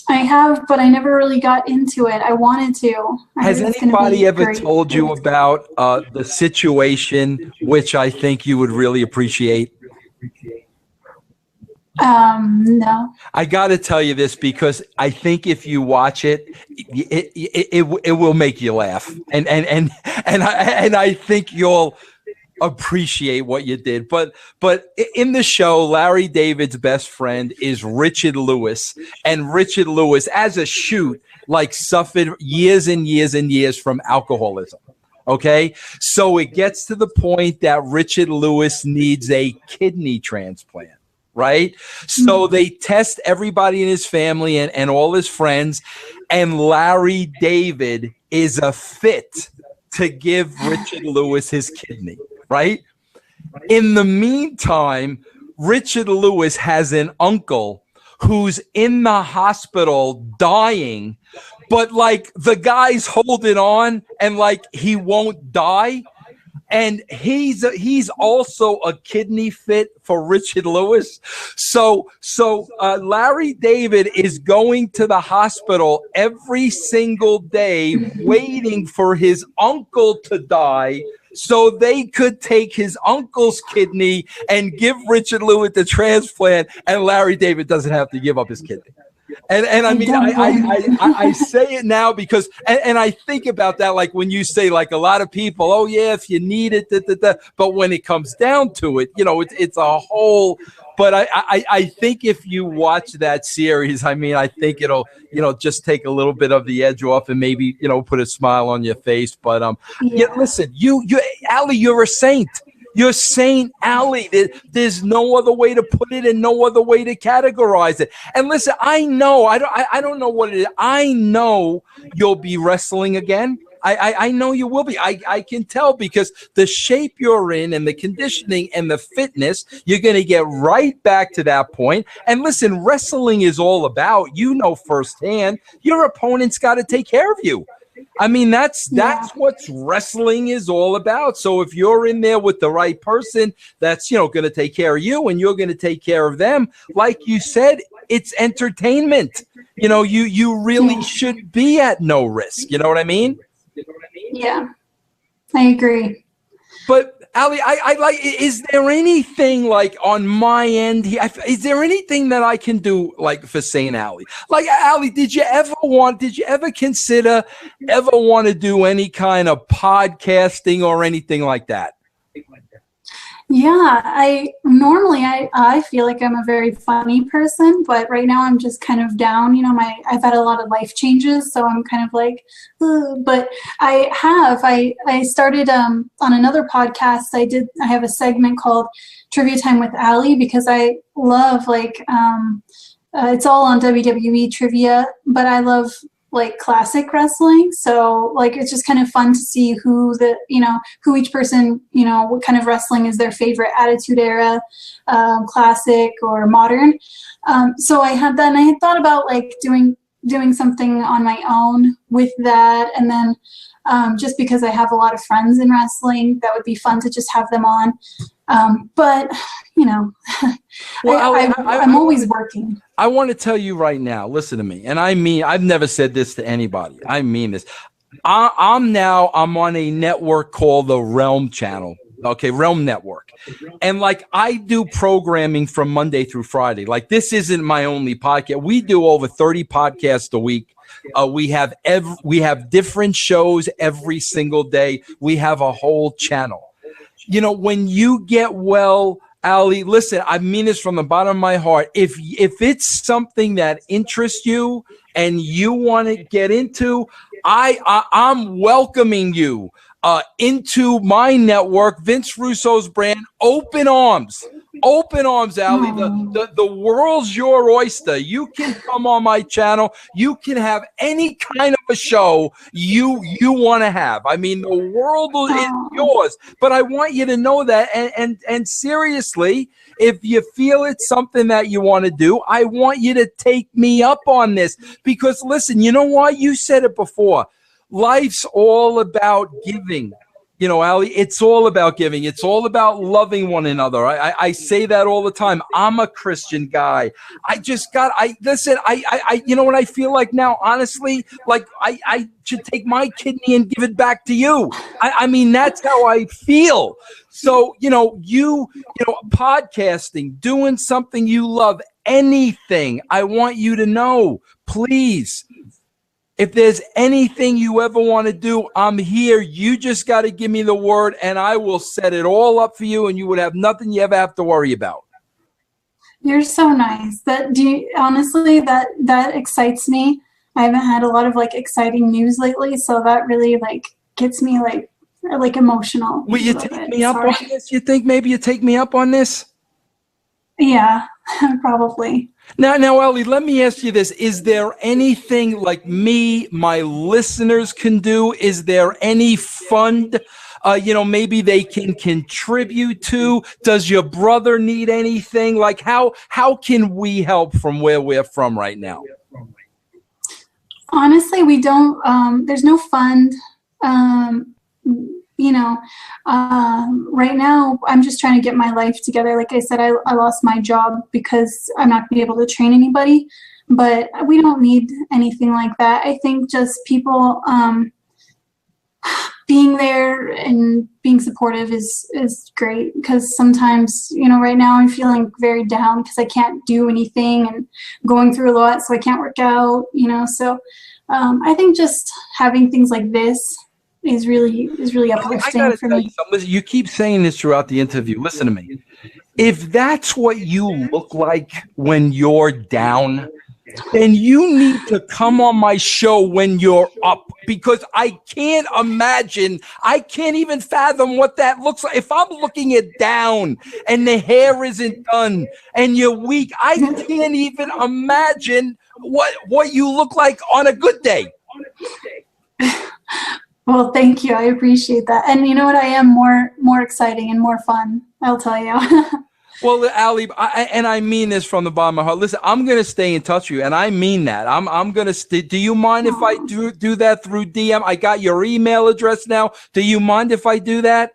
I have, but I never really got into it. I wanted to. Has anybody ever told you about the situation, which I think you would really appreciate? No. I got to tell you this because I think if you watch it, it will make you laugh, and I think you'll appreciate what you did. But in the show, Larry David's best friend is Richard Lewis, and Richard Lewis, as a shoot, suffered years and years and years from alcoholism. Okay, so it gets to the point that Richard Lewis needs a kidney transplant. Right? So they test everybody in his family and all his friends, and Larry David is a fit to give Richard Lewis his kidney, right? In the meantime, Richard Lewis has an uncle who's in the hospital dying, but the guy's holding on and he won't die. And he's also a kidney fit for Richard Lewis. So Larry David is going to the hospital every single day waiting for his uncle to die so they could take his uncle's kidney and give Richard Lewis the transplant, and Larry David doesn't have to give up his kidney. And I mean, I say it now because, and I think about that, when you say, a lot of people, oh yeah, if you need it, but when it comes down to it, it's a whole, but I think if you watch that series, I think it'll, just take a little bit of the edge off and maybe, put a smile on your face. But, listen, Allie, you're a saint. You're Saint Allie. There's no other way to put it and no other way to categorize it. And listen, I know, I don't know what it is. I know you'll be wrestling again. I know you will be. I can tell because the shape you're in and the conditioning and the fitness, you're going to get right back to that point. And listen, wrestling is all about, you know firsthand, your opponent's got to take care of you. I mean, that's what wrestling is all about. So if you're in there with the right person that's, going to take care of you and you're going to take care of them, like you said, it's entertainment. You really should be at no risk. You know what I mean? Yeah, I agree. But Allie, I like. Is there anything like on my end here? Is there anything that I can do like for Saint Allie? Like Allie, did you ever consider want to do any kind of podcasting or anything like that? Yeah, I feel like I'm a very funny person, but right now I'm just kind of down. I've had a lot of life changes, so I'm kind of like, ugh. But I started on another podcast. I have a segment called Trivia Time with Allie because I love it's all on WWE trivia, but I love like classic wrestling. So like, it's just kind of fun to see who each person, what kind of wrestling is their favorite, Attitude Era, classic or modern. So I had that, and I had thought about like doing something on my own with that. And then just because I have a lot of friends in wrestling, that would be fun to just have them on. But I'm always working. I want to tell you right now, listen to me. And I mean, I've never said this to anybody. I mean this. I'm on a network called the Realm Channel. Okay. Realm Network. And like, I do programming from Monday through Friday. Like, this isn't my only podcast. We do over 30 podcasts a week. We have different shows every single day. We have a whole channel. When you get well, Allie, listen, I mean this from the bottom of my heart. If it's something that interests you and you want to get into, I'm welcoming you into my network, Vince Russo's brand, Open Arms. Open arms, Allie. The world's your oyster. You can come on my channel. You can have any kind of a show you want to have. I mean, the world is yours. But I want you to know that. And seriously, if you feel it's something that you want to do, I want you to take me up on this. Because listen, you know what? You said it before. Life's all about giving. Allie, it's all about giving. It's all about loving one another. I say that all the time. I'm a Christian guy. Listen, you know what I feel like now, honestly? Like I should take my kidney and give it back to you. I mean, that's how I feel. So, podcasting, doing something you love, anything, I want you to know, please. If there's anything you ever want to do, I'm here. You just got to give me the word, and I will set it all up for you, and you would have nothing you ever have to worry about. You're so nice. Honestly, that excites me. I haven't had a lot of like exciting news lately, so that really like gets me like emotional. Will you take me up on this? You think maybe you take me up on this? Yeah, probably. Now, Allie, let me ask you this. Is there anything like me, my listeners can do? Is there any fund, maybe they can contribute to? Does your brother need anything? Like how can we help from where we're from right now? Honestly, we don't, there's no fund. Right now I'm just trying to get my life together. Like I said, I lost my job because I'm not going to be able to train anybody, but we don't need anything like that. I think just people being there and being supportive is great, because sometimes, right now I'm feeling very down because I can't do anything and going through a lot, so I can't work out, so I think just having things like this is really uplifting for me. You keep saying this throughout the interview. Listen to me. If that's what you look like when you're down, then you need to come on my show when you're up, because I can't imagine, I can't even fathom what that looks like. If I'm looking at down and the hair isn't done and you're weak, I can't even imagine what you look like on a good day. Well, thank you. I appreciate that. And you know what? I am more exciting and more fun, I'll tell you. Well, Allie, and I mean this from the bottom of my heart. Listen, I'm going to stay in touch with you, and I mean that. I'm going to do you mind if I do that through DM? I got your email address now. Do you mind if I do that?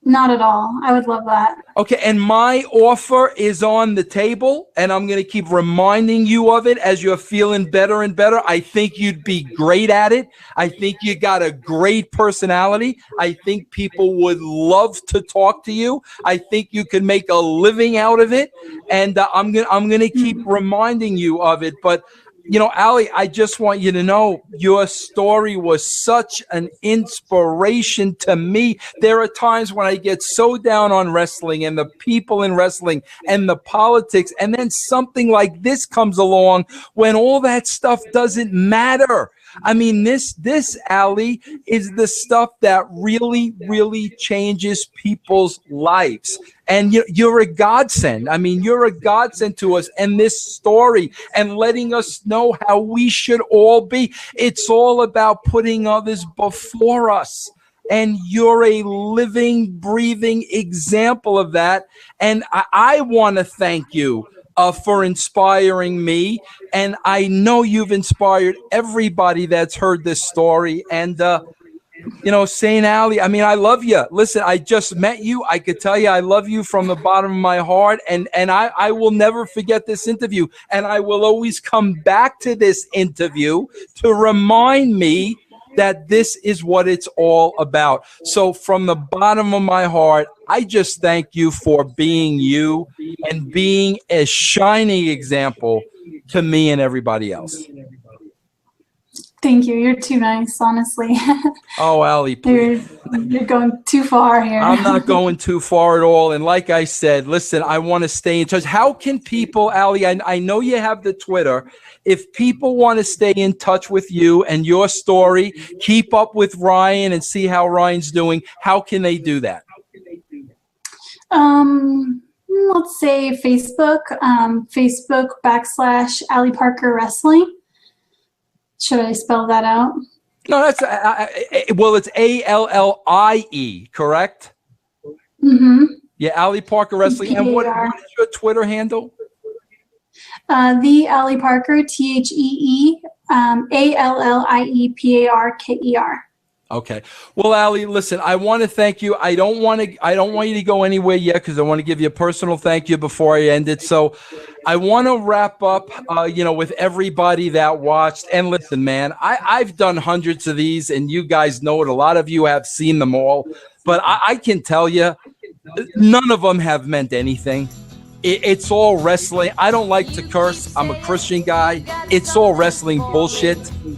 Not at all. I would love that. Okay, and my offer is on the table, and I'm going to keep reminding you of it as you're feeling better and better. I think you'd be great at it. I think you got a great personality. I think people would love to talk to you. I think you can make a living out of it, and I'm going to keep reminding you of it. But you know, Allie, I just want you to know your story was such an inspiration to me. There are times when I get so down on wrestling and the people in wrestling and the politics, and then something like this comes along when all that stuff doesn't matter. I mean, this Allie, is the stuff that really, really changes people's lives. And you're a godsend. I mean, you're a godsend to us. And this story and letting us know how we should all be. It's all about putting others before us. And you're a living, breathing example of that. And I want to thank you for inspiring me. And I know you've inspired everybody that's heard this story. And, you know, St. Allie, I mean, I love you. Listen, I just met you. I could tell you I love you from the bottom of my heart. And I will never forget this interview. And I will always come back to this interview to remind me that this is what it's all about. So from the bottom of my heart, I just thank you for being you and being a shining example to me and everybody else. Thank you. You're too nice, honestly. Oh, Allie, please. You're going too far here. I'm not going too far at all. And like I said, listen, I want to stay in touch. How can people, Allie, I know you have the Twitter. If people want to stay in touch with you and your story, keep up with Ryan and see how Ryan's doing, how can they do that? Let's say Facebook, Facebook / Allie Parker Wrestling. Should I spell that out? No, that's well, it's ALLIE, correct? Mm-hmm. Yeah, Allie Parker Wrestling. And what is your Twitter handle? The Allie Parker, THEE, ALLIEPARKER. Okay. Well, Allie, listen, I want to thank you. I don't want you to go anywhere yet because I want to give you a personal thank you before I end it. So I want to wrap up, with everybody that watched. And listen, man, I've done hundreds of these and you guys know it. A lot of you have seen them all, but I can tell you none of them have meant anything. It's all wrestling. I don't like to curse. I'm a Christian guy. It's all wrestling bullshit.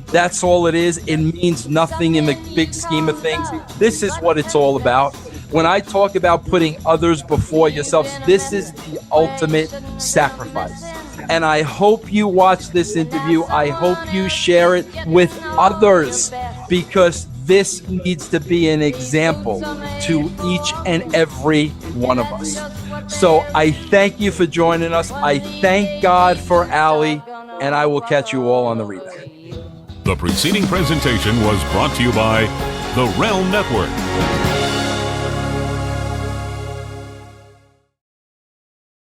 That's all it is. It means nothing in the big scheme of things. This is what it's all about. When I talk about putting others before yourselves, this is the ultimate sacrifice. And I hope you watch this interview. I hope you share it with others because this needs to be an example to each and every one of us. So I thank you for joining us. I thank God for Allie, and I will catch you all on the rebound. The preceding presentation was brought to you by the Realm Network.